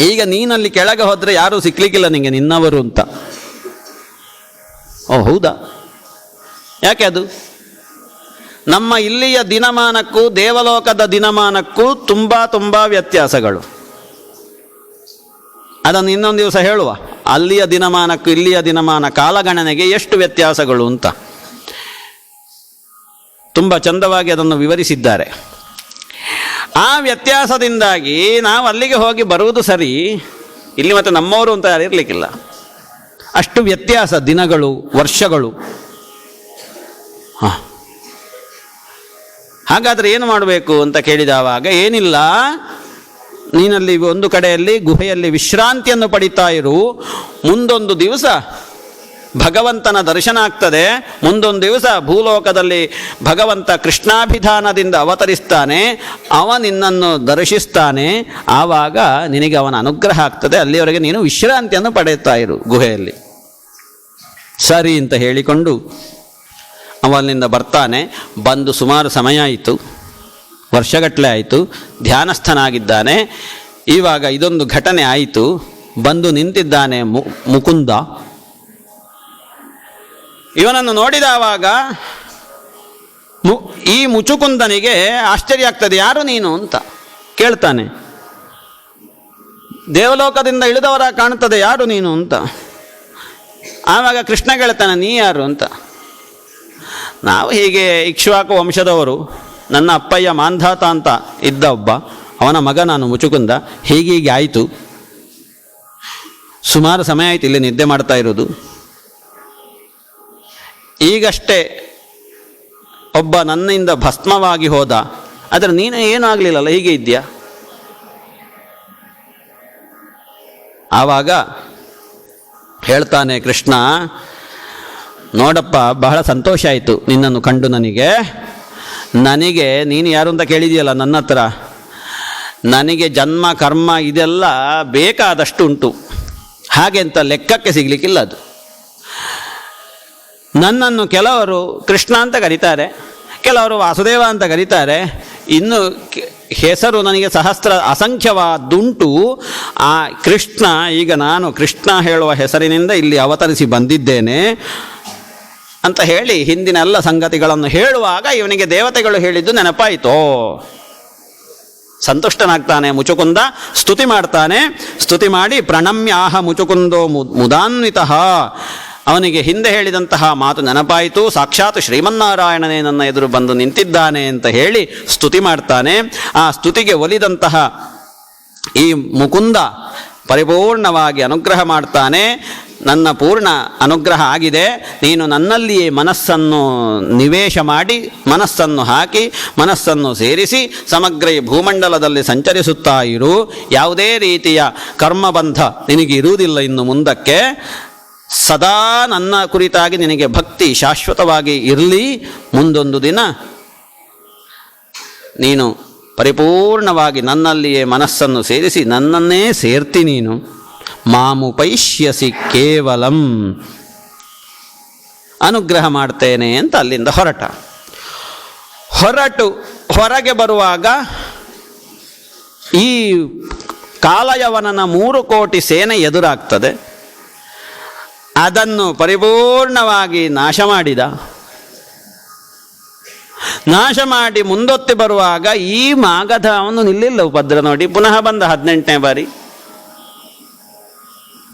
ಈಗ ನೀನಲ್ಲಿ ಕೆಳಗೆ ಹೋದರೆ ಯಾರೂ ಸಿಕ್ಲಿಕ್ಕಿಲ್ಲ ನಿಮಗೆ ನಿನ್ನವರು ಅಂತ. ಓ ಹೌದಾ? ಯಾಕೆ ಅದು? ನಮ್ಮ ಇಲ್ಲಿಯ ದಿನಮಾನಕ್ಕೂ ದೇವಲೋಕದ ದಿನಮಾನಕ್ಕೂ ತುಂಬ ವ್ಯತ್ಯಾಸಗಳು. ಅದನ್ನು ಇನ್ನೊಂದು ದಿವಸ ಹೇಳುವ. ಅಲ್ಲಿಯ ದಿನಮಾನಕ್ಕೂ ಇಲ್ಲಿಯ ದಿನಮಾನ ಕಾಲಗಣನೆಗೆ ಎಷ್ಟು ವ್ಯತ್ಯಾಸಗಳು ಅಂತ ತುಂಬ ಚಂದವಾಗಿ ಅದನ್ನು ವಿವರಿಸಿದ್ದಾರೆ. ಆ ವ್ಯತ್ಯಾಸದಿಂದಾಗಿ ನಾವು ಅಲ್ಲಿಗೆ ಹೋಗಿ ಬರುವುದು ಸರಿ, ಇಲ್ಲಿ ಮತ್ತೆ ನಮ್ಮವರು ಅಂತ ಯಾರು ಇರಲಿಕ್ಕಿಲ್ಲ. ಅಷ್ಟು ವ್ಯತ್ಯಾಸ, ದಿನಗಳು, ವರ್ಷಗಳು. ಹಾಗಾದರೆ ಏನು ಮಾಡಬೇಕು ಅಂತ ಕೇಳಿದವಾಗ, ಏನಿಲ್ಲ, ನೀನಲ್ಲಿ ಒಂದು ಕಡೆಯಲ್ಲಿ ಗುಹೆಯಲ್ಲಿ ವಿಶ್ರಾಂತಿಯನ್ನು ಪಡಿತಾ ಇರು. ಮುಂದೊಂದು ದಿವಸ ಭಗವಂತನ ದರ್ಶನ ಆಗ್ತದೆ. ಮುಂದೊಂದು ದಿವಸ ಭೂಲೋಕದಲ್ಲಿ ಭಗವಂತ ಕೃಷ್ಣಾಭಿಧಾನದಿಂದ ಅವತರಿಸ್ತಾನೆ, ಅವ ನಿನ್ನನ್ನು ದರ್ಶಿಸ್ತಾನೆ. ಆವಾಗ ನಿನಗೆ ಅವನ ಅನುಗ್ರಹ ಆಗ್ತದೆ. ಅಲ್ಲಿಯವರೆಗೆ ನೀನು ವಿಶ್ರಾಂತಿಯನ್ನು ಪಡೆಯುತ್ತಾ ಇರು ಗುಹೆಯಲ್ಲಿ. ಸರಿ ಅಂತ ಹೇಳಿಕೊಂಡು ಅವನಿಂದ ಬರ್ತಾನೆ. ಬಂದು ಸುಮಾರು ಸಮಯ ಆಯಿತು, ವರ್ಷಗಟ್ಟಲೆ ಆಯಿತು, ಧ್ಯಾನಸ್ಥನಾಗಿದ್ದಾನೆ. ಇವಾಗ ಇದೊಂದು ಘಟನೆ ಆಯಿತು. ಬಂದು ನಿಂತಿದ್ದಾನೆ ಮುಕುಂದ. ಇವನನ್ನು ನೋಡಿದವಾಗ ಈ ಮುಚುಕುಂದನಿಗೆ ಆಶ್ಚರ್ಯ ಆಗ್ತದೆ. ಯಾರು ನೀನು ಅಂತ ಕೇಳ್ತಾನೆ. ದೇವಲೋಕದಿಂದ ಇಳಿದವರ ಕಾಣುತ್ತದೆ, ಯಾರು ನೀನು ಅಂತ. ಆವಾಗ ಕೃಷ್ಣ ಕೇಳ್ತಾನೆ, ನೀ ಯಾರು ಅಂತ. ನಾವು ಹೀಗೆ ಇಕ್ಷ್ವಾಕು ವಂಶದವರು, ನನ್ನ ಅಪ್ಪಯ್ಯ ಮಾಂಧಾತ ಅಂತ ಇದ್ದ ಒಬ್ಬ, ಅವನ ಮಗ ನಾನು ಮುಚುಕುಂದ. ಹೀಗೀಗೆ ಆಯಿತು, ಸುಮಾರು ಸಮಯ ಆಯಿತು ಇಲ್ಲಿ ನಿದ್ದೆ ಮಾಡ್ತಾ ಇರೋದು. ಈಗಷ್ಟೇ ಒಬ್ಬ ನನ್ನಿಂದ ಭಸ್ಮವಾಗಿ ಹೋದ, ಆದರೆ ನೀನು ಏನೂ ಆಗಲಿಲ್ಲಲ್ಲ, ಹೀಗೆ ಇದೆಯಾ? ಆವಾಗ ಹೇಳ್ತಾನೆ ಕೃಷ್ಣ, ನೋಡಪ್ಪ, ಬಹಳ ಸಂತೋಷ ಆಯಿತು ನಿನ್ನನ್ನು ಕಂಡು. ನನಗೆ ನೀನು ಯಾರು ಅಂತ ಕೇಳಿದೆಯಲ್ಲ ನನ್ನ ಹತ್ರ, ನನಗೆ ಜನ್ಮ ಕರ್ಮ ಇದೆಲ್ಲ ಬೇಕಾದಷ್ಟು ಉಂಟು. ಹಾಗೆ ಅಂತ ಲೆಕ್ಕಕ್ಕೆ ಸಿಗಲಿಕ್ಕಿಲ್ಲ ಅದು. ನನ್ನನ್ನು ಕೆಲವರು ಕೃಷ್ಣ ಅಂತ ಕರೀತಾರೆ, ಕೆಲವರು ವಾಸುದೇವ ಅಂತ ಕರೀತಾರೆ. ಇನ್ನು ಹೆಸರು ನನಗೆ ಅಸಂಖ್ಯವಾದುಂಟು. ಆ ಕೃಷ್ಣ, ಈಗ ನಾನು ಕೃಷ್ಣ ಹೇಳುವ ಹೆಸರಿನಿಂದ ಇಲ್ಲಿ ಅವತರಿಸಿ ಬಂದಿದ್ದೇನೆ ಅಂತ ಹೇಳಿ ಹಿಂದಿನ ಎಲ್ಲ ಸಂಗತಿಗಳನ್ನು ಹೇಳುವಾಗ ಇವನಿಗೆ ದೇವತೆಗಳು ಹೇಳಿದ್ದು ನೆನಪಾಯಿತೋ. ಸಂತುಷ್ಟನಾಗ್ತಾನೆ ಮುಚುಕುಂದ, ಸ್ತುತಿ ಮಾಡ್ತಾನೆ. ಸ್ತುತಿ ಮಾಡಿ ಪ್ರಣಮ್ಯಾಹ ಮುಚುಕುಂದೋ ಮುದಾನ್ವಿತಃ. ಅವನಿಗೆ ಹಿಂದೆ ಹೇಳಿದಂತಹ ಮಾತು ನೆನಪಾಯಿತು. ಸಾಕ್ಷಾತ್ ಶ್ರೀಮನ್ನಾರಾಯಣನೇ ನನ್ನ ಎದುರು ಬಂದು ನಿಂತಿದ್ದಾನೆ ಅಂತ ಹೇಳಿ ಸ್ತುತಿ ಮಾಡ್ತಾನೆ. ಆ ಸ್ತುತಿಗೆ ಒಲಿದಂತಹ ಈ ಮುಕುಂದ ಪರಿಪೂರ್ಣವಾಗಿ ಅನುಗ್ರಹ ಮಾಡ್ತಾನೆ. ನನ್ನ ಪೂರ್ಣ ಅನುಗ್ರಹ ಆಗಿದೆ, ನೀನು ನನ್ನಲ್ಲಿಯೇ ಮನಸ್ಸನ್ನು ನಿವೇಶ ಮಾಡಿ, ಮನಸ್ಸನ್ನು ಹಾಕಿ, ಮನಸ್ಸನ್ನು ಸೇರಿಸಿ ಸಮಗ್ರ ಭೂಮಂಡಲದಲ್ಲಿ ಸಂಚರಿಸುತ್ತಾ ಇರು. ಯಾವುದೇ ರೀತಿಯ ಕರ್ಮಬಂಧ ನಿನಗೆ ಇರುವುದಿಲ್ಲ ಇನ್ನು ಮುಂದಕ್ಕೆ. ಸದಾ ನನ್ನ ಕುರಿತಾಗಿ ನಿನಗೆ ಭಕ್ತಿ ಶಾಶ್ವತವಾಗಿ ಇರಲಿ. ಮುಂದೊಂದು ದಿನ ನೀನು ಪರಿಪೂರ್ಣವಾಗಿ ನನ್ನಲ್ಲಿಯೇ ಮನಸ್ಸನ್ನು ಸೇರಿಸಿ ನನ್ನನ್ನೇ ಸೇರ್ತಿ. ನೀನು ಮಾಮುಪೈಷ್ಯಸಿ ಕೇವಲಂ, ಅನುಗ್ರಹ ಮಾಡ್ತೇನೆ ಅಂತ ಅಲ್ಲಿಂದ ಹೊರಟು ಹೊರಗೆ ಬರುವಾಗ ಈ ಕಾಲಯವನನ 3 ಕೋಟಿ ಸೇನೆ ಎದುರಾಗ್ತದೆ. ಅದನ್ನು ಪರಿಪೂರ್ಣವಾಗಿ ನಾಶ ಮಾಡಿದ. ನಾಶ ಮಾಡಿ ಮುಂದೊತ್ತಿ ಬರುವಾಗ ಈ ಮಾಗಧ ಅವನು ನಿಲ್ಲಿಲ್ಲ ಉಪದ್ರ ನೋಡಿ, ಪುನಃ ಬಂದ 18ನೇ ಬಾರಿ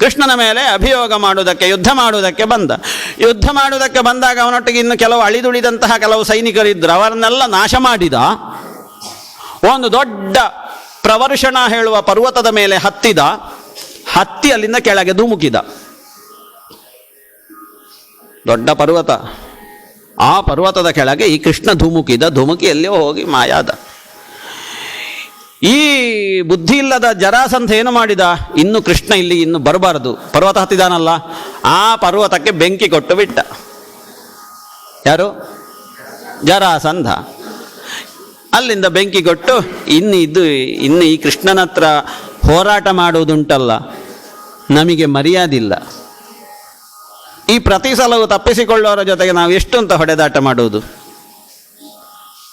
ಕೃಷ್ಣನ ಮೇಲೆ ಅಭಿಯೋಗ ಮಾಡುವುದಕ್ಕೆ, ಯುದ್ಧ ಮಾಡುವುದಕ್ಕೆ ಬಂದ. ಯುದ್ಧ ಮಾಡುವುದಕ್ಕೆ ಬಂದಾಗ ಅವನೊಟ್ಟಿಗೆ ಇನ್ನು ಕೆಲವು ಅಳಿದುಳಿದಂತಹ ಕೆಲವು ಸೈನಿಕರಿದ್ದರು, ಅವರನ್ನೆಲ್ಲ ನಾಶ ಮಾಡಿದ. ಒಂದು ದೊಡ್ಡ ಪ್ರವರ್ಷಣ ಹೇಳುವ ಪರ್ವತದ ಮೇಲೆ ಹತ್ತಿ ಅಲ್ಲಿಂದ ಕೆಳಗೆ ಧುಮುಕಿದ. ದೊಡ್ಡ ಪರ್ವತ, ಆ ಪರ್ವತದ ಕೆಳಗೆ ಈ ಕೃಷ್ಣ ಧುಮುಕಿ ಎಲ್ಲಿಯೋ ಹೋಗಿ ಮಾಯಾದ. ಈ ಬುದ್ಧಿ ಇಲ್ಲದ ಜರಾಸಂಧ ಏನು ಮಾಡಿದ, ಇನ್ನು ಕೃಷ್ಣ ಇಲ್ಲಿ ಇನ್ನು ಬರಬಾರದು, ಪರ್ವತ ಹತ್ತಿದಾನಲ್ಲ, ಆ ಪರ್ವತಕ್ಕೆ ಬೆಂಕಿ ಕೊಟ್ಟು ಬಿಟ್ಟ. ಯಾರು? ಜರಾಸಂಧ. ಅಲ್ಲಿಂದ ಬೆಂಕಿ ಕೊಟ್ಟು ಇನ್ನು ಈ ಕೃಷ್ಣನ ಹತ್ರ ಹೋರಾಟ ಮಾಡುವುದುಂಟಲ್ಲ, ನಮಗೆ ಮರ್ಯಾದಿಲ್ಲ. ಈ ಪ್ರತಿ ಸಲವೂ ತಪ್ಪಿಸಿಕೊಳ್ಳೋರ ಜೊತೆಗೆ ನಾವು ಎಷ್ಟು ಅಂತ ಹೊಡೆದಾಟ ಮಾಡುವುದು?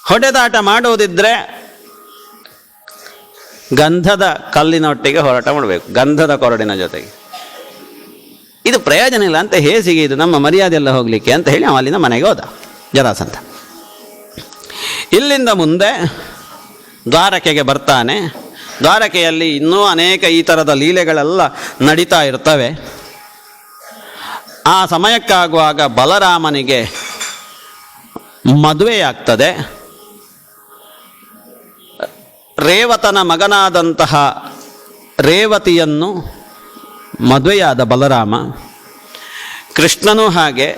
ಹೊಡೆದಾಟ ಮಾಡುವುದಿದ್ರೆ ಗಂಧದ ಕಲ್ಲಿನೊಟ್ಟಿಗೆ ಹೋರಾಟ ಮಾಡಬೇಕು, ಗಂಧದ ಕೊರಡಿನ ಜೊತೆಗೆ. ಇದು ಪ್ರಯೋಜನ ಇಲ್ಲ ಅಂತ ಹೇಸಿಗೆ, ಇದು ನಮ್ಮ ಮರ್ಯಾದೆ ಎಲ್ಲ ಹೋಗಲಿಕ್ಕೆ ಅಂತ ಹೇಳಿ ಅಲ್ಲಿಂದ ಮನೆಗೆ ಹೋದ ಜರಾಸಂಧ. ಇಲ್ಲಿಂದ ಮುಂದೆ ದ್ವಾರಕೆಗೆ ಬರ್ತಾನೆ. ದ್ವಾರಕೆಯಲ್ಲಿ ಇನ್ನೂ ಅನೇಕ ಈ ಥರದ ಲೀಲೆಗಳೆಲ್ಲ ನಡೀತಾ ಇರ್ತವೆ. ಆ ಸಮಯಕ್ಕಾಗುವಾಗ ಬಲರಾಮನಿಗೆ ಮದುವೆಯಾಗ್ತದೆ. ರೇವತನ ಮಗನಾದಂತಹ ರೇವತಿಯನ್ನು ಮದುವೆಯಾದ ಬಲರಾಮ. ಕೃಷ್ಣನೂ ಹಾಗೆ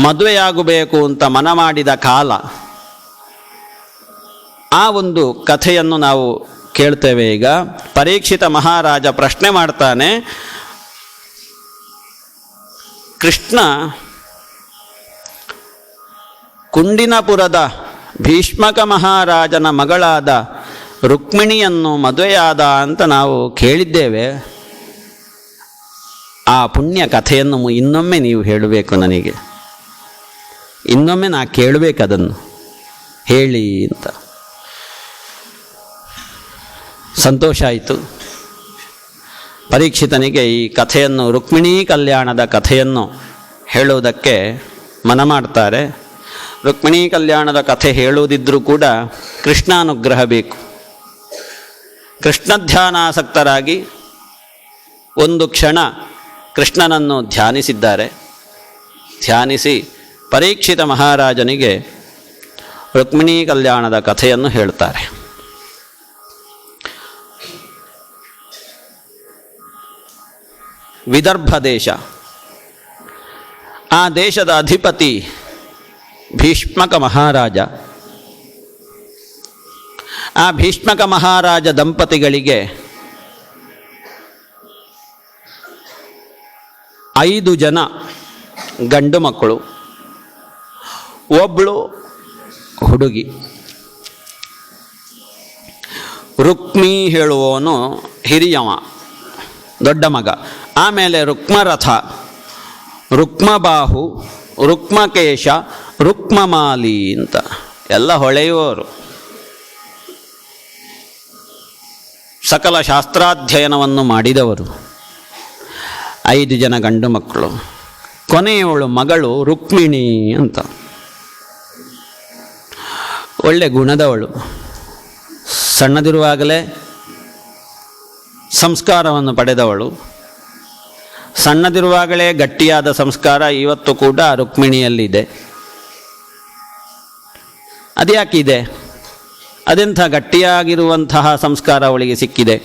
ಮದುವೆಯಾಗಬೇಕು ಅಂತ ಮನ ಮಾಡಿದ ಕಾಲ. ಆ ಒಂದು ಕಥೆಯನ್ನು ನಾವು ಕೇಳ್ತೇವೆ ಈಗ. ಪರೀಕ್ಷಿತ ಮಹಾರಾಜ ಪ್ರಶ್ನೆ ಮಾಡ್ತಾನೆ, ಕೃಷ್ಣ ಕುಂಡಿನಪುರದ ಭೀಷ್ಮಕ ಮಹಾರಾಜನ ಮಗಳಾದ ರುಕ್ಮಿಣಿಯನ್ನು ಮದುವೆಯಾದ ಅಂತ ನಾವು ಕೇಳಿದ್ದೇವೆ. ಆ ಪುಣ್ಯ ಕಥೆಯನ್ನು ಇನ್ನೊಮ್ಮೆ ನೀವು ಹೇಳಬೇಕು ನನಗೆ, ಇನ್ನೊಮ್ಮೆ ನಾ ಕೇಳಬೇಕು, ಅದನ್ನು ಹೇಳಿ ಅಂತ. ಸಂತೋಷ ಆಯಿತು ಪರೀಕ್ಷಿತನಿಗೆ. ಈ ಕಥೆಯನ್ನು, ರುಕ್ಮಿಣೀ ಕಲ್ಯಾಣದ ಕಥೆಯನ್ನು ಹೇಳುವುದಕ್ಕೆ ಮನ ಮಾಡ್ತಾರೆ. ರುಕ್ಮಿಣೀ ಕಲ್ಯಾಣದ ಕಥೆ ಹೇಳುವುದಿದ್ರೂ ಕೂಡ ಕೃಷ್ಣಾನುಗ್ರಹ ಬೇಕು. ಕೃಷ್ಣಧ್ಯಾನಾಸಕ್ತರಾಗಿ ಒಂದು ಕ್ಷಣ ಕೃಷ್ಣನನ್ನು ಧ್ಯಾನಿಸಿದ್ದಾರೆ. ಧ್ಯಾನಿಸಿ ಪರೀಕ್ಷಿತ ಮಹಾರಾಜನಿಗೆ ರುಕ್ಮಿಣೀ ಕಲ್ಯಾಣದ ಕಥೆಯನ್ನು ಹೇಳ್ತಾರೆ. ವಿದರ್ಭ ದೇಶ, ಆ ದೇಶದ ಅಧಿಪತಿ ಭೀಷ್ಮಕ ಮಹಾರಾಜ. ಆ ಭೀಷ್ಮಕ ಮಹಾರಾಜ ದಂಪತಿಗಳಿಗೆ 5 ಜನ ಗಂಡು ಮಕ್ಕಳು, ಒಬ್ಬಳು ಹುಡುಗಿ. ರುಕ್ಮಿ ಹೇಳುವವನು ಹಿರಿಯವ, ದೊಡ್ಡ ಮಗ. ಆಮೇಲೆ ರುಕ್ಮರಥ, ರುಕ್ಮಬಾಹು, ರುಕ್ಮಕೇಶ, ರುಕ್ಮಮಾಲಿ ಅಂತ ಎಲ್ಲ ಹೊಳೆಯುವವರು. ಸಕಲ ಶಾಸ್ತ್ರಾಧ್ಯಯನವನ್ನು ಮಾಡಿದವರು. 5 ಜನ ಗಂಡು ಮಕ್ಕಳು. ಕೊನೆಯವಳು ಮಗಳು ರುಕ್ಮಿಣಿ ಅಂತ, ಒಳ್ಳೆ ಗುಣದವಳು. ಸಣ್ಣದಿರುವಾಗಲೇ ಸಂಸ್ಕಾರವನ್ನು ಪಡೆದವಳು. ಸಣ್ಣದಿರುವಾಗಲೇ ಗಟ್ಟಿಯಾದ ಸಂಸ್ಕಾರ ಇವತ್ತು ಕೂಡ ರುಕ್ಮಿಣಿಯಲ್ಲಿದೆ. ಅದ್ಯಾಕಿದೆ? ಅದೆಂಥ ಗಟ್ಟಿಯಾಗಿರುವಂತಹ ಸಂಸ್ಕಾರ ಅವಳಿಗೆ ಸಿಕ್ಕಿದೆ?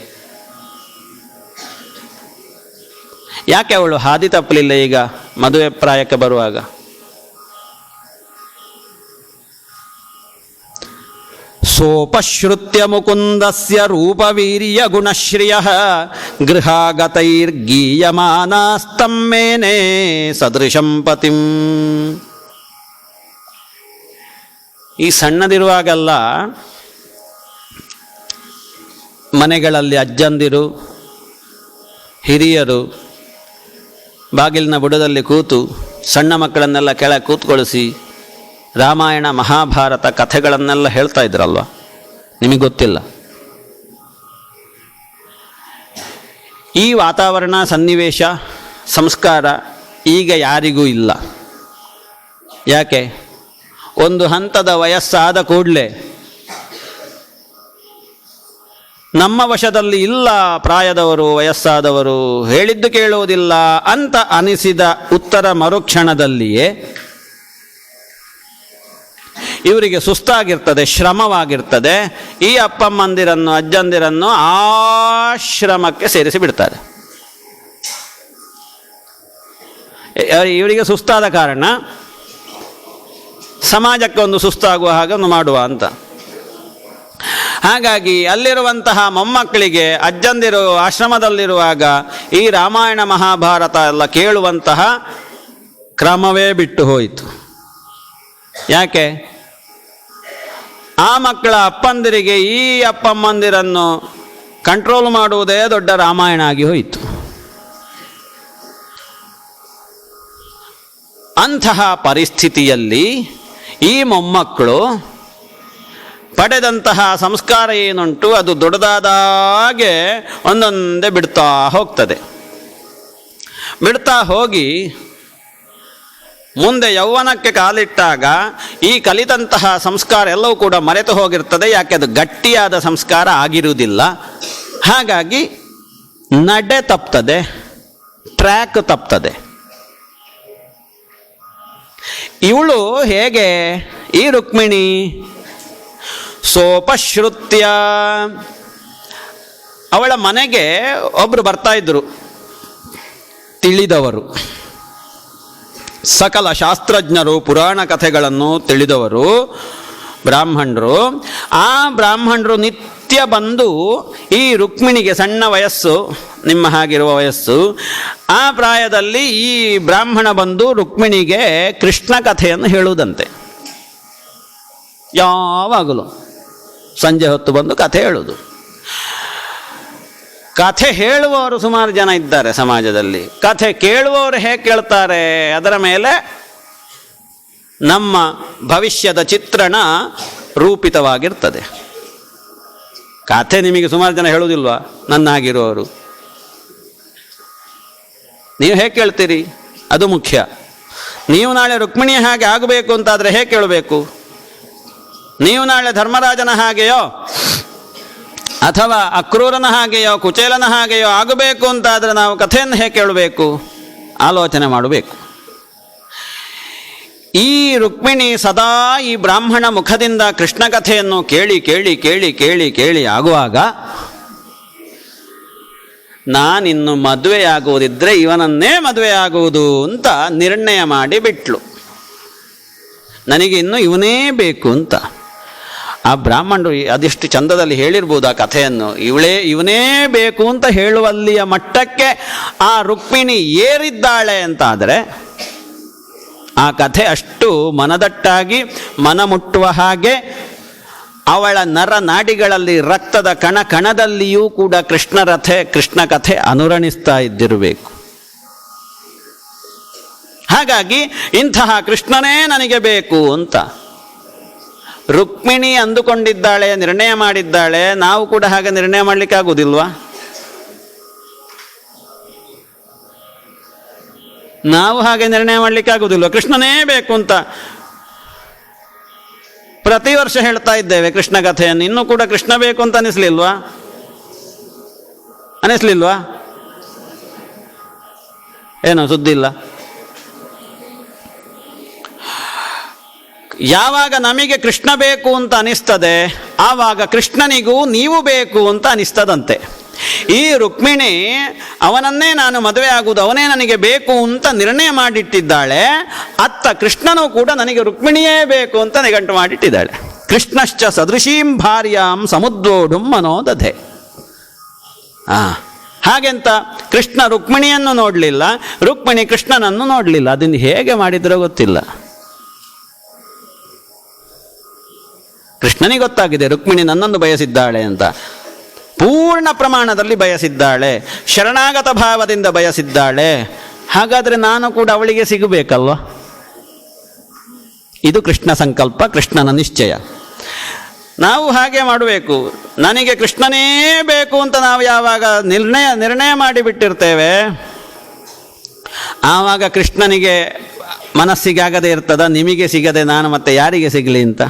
ಯಾಕೆ ಅವಳು ಹಾದಿ ತಪ್ಪಲಿಲ್ಲ ಈಗ ಮದುವೆ ಪ್ರಾಯಕ್ಕೆ ಬರುವಾಗ? ಸೋಪಶ್ರುತ್ಯ ಮುಕುಂದಸ್ಯ ರೂಪವೀರ್ಯ ಗುಣಶ್ರಿಯಃ ಗೃಹಾಗತೈರ್ಗೀಯಮಾನಾಸ್ತಮ್ಮೇನೆ ಸದೃಶಂ ಪತಿಂ. ಈ ಸಣ್ಣದಿರುವಾಗೆಲ್ಲ ಮನೆಗಳಲ್ಲಿ ಅಜ್ಜಂದಿರು ಹಿರಿಯರು ಬಾಗಿಲಿನ ಬುಡದಲ್ಲಿ ಕೂತು ಸಣ್ಣ ಮಕ್ಕಳನ್ನೆಲ್ಲ ಕೆಳಗೆ ಕೂತ್ಕೊಳಿಸಿ ರಾಮಾಯಣ ಮಹಾಭಾರತ ಕಥೆಗಳನ್ನೆಲ್ಲ ಹೇಳ್ತಾ ಇದ್ರಲ್ವ, ನಿಮಗೆ ಗೊತ್ತಿಲ್ಲ. ಈ ವಾತಾವರಣ, ಸನ್ನಿವೇಶ, ಸಂಸ್ಕಾರ ಈಗ ಯಾರಿಗೂ ಇಲ್ಲ. ಯಾಕೆ? ಒಂದು ಹಂತದ ವಯಸ್ಸಾದ ಕೂಡಲೇ ನಮ್ಮ ವಶದಲ್ಲಿ ಇಲ್ಲ ಪ್ರಾಯದವರು, ವಯಸ್ಸಾದವರು, ಹೇಳಿದ್ದು ಕೇಳುವುದಿಲ್ಲ ಅಂತ ಅನಿಸಿದ ಉತ್ತರ ಮರುಕ್ಷಣದಲ್ಲಿಯೇ ಇವರಿಗೆ ಸುಸ್ತಾಗಿರ್ತದೆ, ಶ್ರಮವಾಗಿರ್ತದೆ. ಈ ಅಪ್ಪಮ್ಮಂದಿರನ್ನು, ಅಜ್ಜಂದಿರನ್ನು ಆಶ್ರಮಕ್ಕೆ ಸೇರಿಸಿ ಬಿಡ್ತಾರೆ. ಇವರಿಗೆ ಸುಸ್ತಾದ ಕಾರಣ ಸಮಾಜಕ್ಕೆ ಒಂದು ಸುಸ್ತಾಗುವ ಹಾಗೆ ಒಂದು ಮಾಡುವ ಅಂತ. ಹಾಗಾಗಿ ಅಲ್ಲಿರುವಂತಹ ಮೊಮ್ಮಕ್ಕಳಿಗೆ ಅಜ್ಜಂದಿರು ಆಶ್ರಮದಲ್ಲಿರುವಾಗ ಈ ರಾಮಾಯಣ ಮಹಾಭಾರತ ಎಲ್ಲ ಕೇಳುವಂತಹ ಕ್ರಮವೇ ಬಿಟ್ಟು ಹೋಯಿತು. ಯಾಕೆ? ಆ ಮಕ್ಕಳ ಅಪ್ಪಂದಿರಿಗೆ ಈ ಅಪ್ಪಮ್ಮಂದಿರನ್ನು ಕಂಟ್ರೋಲ್ ಮಾಡುವುದೇ ದೊಡ್ಡ ರಾಮಾಯಣ ಆಗಿ ಹೋಯಿತು. ಅಂತಹ ಪರಿಸ್ಥಿತಿಯಲ್ಲಿ ಈ ಮೊಮ್ಮಕ್ಕಳು ಪಡೆದಂತಹ ಸಂಸ್ಕಾರ ಏನುಂಟು ಅದು ದೊಡ್ಡದಾದಾಗೆ ಒಂದೊಂದೇ ಬಿಡ್ತಾ ಹೋಗ್ತದೆ. ಬಿಡ್ತಾ ಹೋಗಿ ಮುಂದೆ ಯೌವನಕ್ಕೆ ಕಾಲಿಟ್ಟಾಗ ಈ ಕಲಿತಂತಹ ಸಂಸ್ಕಾರ ಎಲ್ಲವೂ ಕೂಡ ಮರೆತು ಹೋಗಿರ್ತದೆ. ಯಾಕೆ? ಅದು ಗಟ್ಟಿಯಾದ ಸಂಸ್ಕಾರ ಆಗಿರುವುದಿಲ್ಲ. ಹಾಗಾಗಿ ನಡೆ ತಪ್ತದೆ, ಟ್ರ್ಯಾಕ್ ತಪ್ತದೆ. ಇವಳು ಹೇಗೆ? ಈ ರುಕ್ಮಿಣಿ ಸೋಪಶ್ರುತ್ಯ, ಅವಳ ಮನೆಗೆ ಒಬ್ಬರು ಬರ್ತಾ ಇದ್ರು, ತಿಳಿದವರು, ಸಕಲ ಶಾಸ್ತ್ರಜ್ಞರು, ಪುರಾಣ ಕಥೆಗಳನ್ನು ತಿಳಿದವರು ಬ್ರಾಹ್ಮಣರು. ಆ ಬ್ರಾಹ್ಮಣರು ನಿತ್ಯ ಬಂದು ಈ ರುಕ್ಮಿಣಿಗೆ, ಸಣ್ಣ ವಯಸ್ಸು, ನಿಮ್ಮ ಹಾಗಿರುವ ವಯಸ್ಸು, ಆ ಪ್ರಾಯದಲ್ಲಿ ಈ ಬ್ರಾಹ್ಮಣ ಬಂದು ರುಕ್ಮಿಣಿಗೆ ಕೃಷ್ಣ ಕಥೆಯನ್ನು ಹೇಳುವುದಂತೆ. ಯಾವಾಗಲೂ ಸಂಜೆ ಹೊತ್ತು ಬಂದು ಕಥೆ ಹೇಳುವುದು. ಕಥೆ ಹೇಳುವವರು ಸುಮಾರು ಜನ ಇದ್ದಾರೆ ಸಮಾಜದಲ್ಲಿ. ಕಥೆ ಕೇಳುವವರು ಹೇಗೆ ಕೇಳ್ತಾರೆ ಅದರ ಮೇಲೆ ನಮ್ಮ ಭವಿಷ್ಯದ ಚಿತ್ರಣ ರೂಪಿತವಾಗಿರ್ತದೆ. ಕಥೆ ನಿಮಗೆ ಸುಮಾರು ಜನ ಹೇಳುವುದಿಲ್ವಾ? ನನ್ನಾಗಿರುವವರು. ನೀವು ಹೇಗೆ ಕೇಳ್ತೀರಿ ಅದು ಮುಖ್ಯ. ನೀವು ನಾಳೆ ರುಕ್ಮಿಣಿಯ ಹಾಗೆ ಆಗಬೇಕು ಅಂತಾದರೆ ಹೇಗೆ ಕೇಳಬೇಕು? ನೀವು ನಾಳೆ ಧರ್ಮರಾಜನ ಹಾಗೆಯೋ ಅಥವಾ ಅಕ್ರೂರನ ಹಾಗೆಯೋ ಕುಚೇಲನ ಹಾಗೆಯೋ ಆಗಬೇಕು ಅಂತಾದರೆ ನಾವು ಕಥೆಯನ್ನು ಹೇಗೆ ಕೇಳಬೇಕು? ಆಲೋಚನೆ ಮಾಡಬೇಕು. ಈ ರುಕ್ಮಿಣಿ ಸದಾ ಈ ಬ್ರಾಹ್ಮಣ ಮುಖದಿಂದ ಕೃಷ್ಣ ಕಥೆಯನ್ನು ಕೇಳಿ ಕೇಳಿ ಕೇಳಿ ಕೇಳಿ ಕೇಳಿ ಆಗುವಾಗ, ನಾನಿನ್ನು ಮದುವೆಯಾಗುವುದಿದ್ದರೆ ಇವನನ್ನೇ ಮದುವೆಯಾಗುವುದು ಅಂತ ನಿರ್ಣಯ ಮಾಡಿ ಬಿಟ್ಲು. ನನಗೆ ಇನ್ನು ಇವನೇ ಬೇಕು ಅಂತ. ಆ ಬ್ರಾಹ್ಮಣರು ಅದೆಷ್ಟು ಚಂದದಲ್ಲಿ ಹೇಳಿರ್ಬೋದು ಆ ಕಥೆಯನ್ನು. ಇವನೇ ಬೇಕು ಅಂತ ಹೇಳುವಲ್ಲಿಯ ಮಟ್ಟಕ್ಕೆ ಆ ರುಕ್ಮಿಣಿ ಏರಿದ್ದಾಳೆ ಅಂತಾದರೆ ಆ ಕಥೆ ಅಷ್ಟು ಮನದಟ್ಟಾಗಿ ಮನ ಮುಟ್ಟುವ ಹಾಗೆ, ಅವಳ ನರ ನಾಡಿಗಳಲ್ಲಿ, ರಕ್ತದ ಕಣ ಕಣದಲ್ಲಿಯೂ ಕೂಡ ಕೃಷ್ಣ ಕಥೆ ಅನುರಣಿಸ್ತಾ ಇದ್ದಿರಬೇಕು. ಹಾಗಾಗಿ ಇಂತಹ ಕೃಷ್ಣನೇ ನನಗೆ ಬೇಕು ಅಂತ ರುಕ್ಮಿಣಿ ಅಂದುಕೊಂಡಿದ್ದಾಳೆ, ನಿರ್ಣಯ ಮಾಡಿದ್ದಾಳೆ. ನಾವು ಕೂಡ ಹಾಗೆ ನಿರ್ಣಯ ಮಾಡಲಿಕ್ಕೆ ಆಗುವುದಿಲ್ವಾ? ನಾವು ಹಾಗೆ ನಿರ್ಣಯ ಮಾಡಲಿಕ್ಕೆ ಆಗುವುದಿಲ್ವ? ಕೃಷ್ಣನೇ ಬೇಕು ಅಂತ ಪ್ರತಿ ವರ್ಷ ಹೇಳ್ತಾ ಇದ್ದೇವೆ ಕೃಷ್ಣ ಕಥೆಯನ್ನು. ಇನ್ನೂ ಕೂಡ ಕೃಷ್ಣ ಬೇಕು ಅಂತ ಅನಿಸ್ಲಿಲ್ವಾ? ಏನೋ ಸುದ್ದಿ ಇಲ್ಲ. ಯಾವಾಗ ನಮಗೆ ಕೃಷ್ಣ ಬೇಕು ಅಂತ ಅನಿಸ್ತದೆ ಆವಾಗ ಕೃಷ್ಣನಿಗೂ ನೀವು ಬೇಕು ಅಂತ ಅನಿಸ್ತದಂತೆ. ಈ ರುಕ್ಮಿಣಿ ಅವನನ್ನೇ ನಾನು ಮದುವೆ ಆಗುವುದು, ಅವನೇ ನನಗೆ ಬೇಕು ಅಂತ ನಿರ್ಣಯ ಮಾಡಿಟ್ಟಿದ್ದಾಳೆ. ಅತ್ತ ಕೃಷ್ಣನೂ ಕೂಡ ನನಗೆ ರುಕ್ಮಿಣಿಯೇ ಬೇಕು ಅಂತ ನಿಘಂಟು ಮಾಡಿಟ್ಟಿದ್ದಾಳೆ. ಕೃಷ್ಣಶ್ಚ ಸದೃಶೀಂ ಭಾರ್ಯಾಂ ಸಮುದ್ರೋಢುಂ ಮನೋದಧೆ. ಹಾಗೆಂತ ಕೃಷ್ಣ ರುಕ್ಮಿಣಿಯನ್ನು ನೋಡಲಿಲ್ಲ, ರುಕ್ಮಿಣಿ ಕೃಷ್ಣನನ್ನು ನೋಡಲಿಲ್ಲ. ಅದನ್ನು ಹೇಗೆ ಮಾಡಿದ್ರೋ ಗೊತ್ತಿಲ್ಲ. ಕೃಷ್ಣನಿಗೆ ಗೊತ್ತಾಗಿದೆ ರುಕ್ಮಿಣಿ ನನ್ನನ್ನು ಬಯಸಿದ್ದಾಳೆ ಅಂತ. ಪೂರ್ಣ ಪ್ರಮಾಣದಲ್ಲಿ ಬಯಸಿದ್ದಾಳೆ, ಶರಣಾಗತ ಭಾವದಿಂದ ಬಯಸಿದ್ದಾಳೆ. ಹಾಗಾದರೆ ನಾನು ಕೂಡ ಅವಳಿಗೆ ಸಿಗಬೇಕಲ್ವ? ಇದು ಕೃಷ್ಣ ಸಂಕಲ್ಪ, ಕೃಷ್ಣನ ನಿಶ್ಚಯ. ನಾವು ಹಾಗೆ ಮಾಡಬೇಕು. ನನಗೆ ಕೃಷ್ಣನೇ ಬೇಕು ಅಂತ ನಾವು ಯಾವಾಗ ನಿರ್ಣಯ ಮಾಡಿಬಿಟ್ಟಿರ್ತೇವೆ, ಆವಾಗ ಕೃಷ್ಣನಿಗೆ ಮನಸ್ಸಿಗೆ ಆಗದೆ ಇರ್ತದ, ನಿಮಗೆ ಸಿಗದೆ ನಾನು ಮತ್ತೆ ಯಾರಿಗೆ ಸಿಗಲಿ ಅಂತ.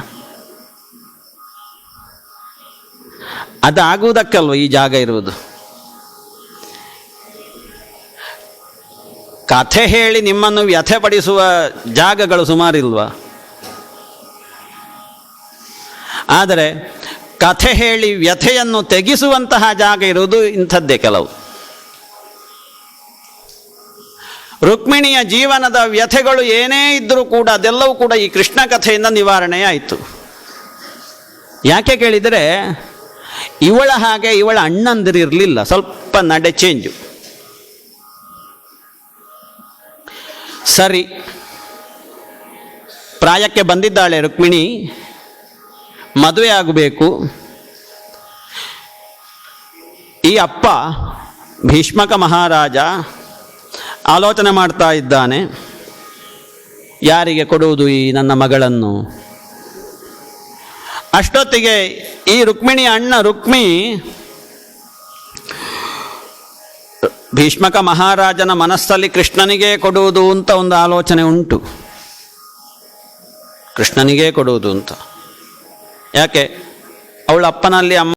ಅದಾಗುವುದಕ್ಕಲ್ವ ಈ ಜಾಗ ಇರುವುದು. ಕಥೆ ಹೇಳಿ ನಿಮ್ಮನ್ನು ವ್ಯಥೆಪಡಿಸುವ ಜಾಗಗಳು ಸುಮಾರಿಲ್ವಾ? ಆದರೆ ಕಥೆ ಹೇಳಿ ವ್ಯಥೆಯನ್ನು ತೆಗೆಸುವಂತಹ ಜಾಗ ಇರುವುದು ಇಂಥದ್ದೇ ಕೆಲವು. ರುಕ್ಮಿಣಿಯ ಜೀವನದ ವ್ಯಥೆಗಳು ಏನೇ ಇದ್ದರೂ ಕೂಡ ಅದೆಲ್ಲವೂ ಕೂಡ ಈ ಕೃಷ್ಣ ಕಥೆಯಿಂದ ನಿವಾರಣೆ ಆಯಿತು. ಯಾಕೆ ಕೇಳಿದರೆ, ಇವಳ ಹಾಗೆ ಇವಳ ಅಣ್ಣಂದಿರಿರಲಿಲ್ಲ, ಸ್ವಲ್ಪ ನಡೆ ಚೇಂಜು. ಸರಿ, ಪ್ರಾಯಕ್ಕೆ ಬಂದಿದ್ದಾಳೆ ರುಕ್ಮಿಣಿ, ಮದುವೆ ಆಗಬೇಕು. ಈ ಅಪ್ಪ ಭೀಷ್ಮಕ ಮಹಾರಾಜ ಆಲೋಚನೆ ಮಾಡ್ತಾ ಇದ್ದಾನೆ, ಯಾರಿಗೆ ಕೊಡುವುದು ಈ ನನ್ನ ಮಗಳನ್ನು. ಅಷ್ಟೊತ್ತಿಗೆ ಈ ರುಕ್ಮಿಣಿ ಅಣ್ಣ ರುಕ್ಮಿ ಭೀಷ್ಮಕ ಮಹಾರಾಜನ ಮನಸ್ಸಲ್ಲಿ ಕೃಷ್ಣನಿಗೆ ಕೊಡುವುದು ಅಂತ ಒಂದು ಆಲೋಚನೆ ಉಂಟು, ಕೃಷ್ಣನಿಗೆ ಕೊಡುವುದು ಅಂತ. ಯಾಕೆ? ಅವಳ ಅಪ್ಪನಲ್ಲಿ ಅಮ್ಮ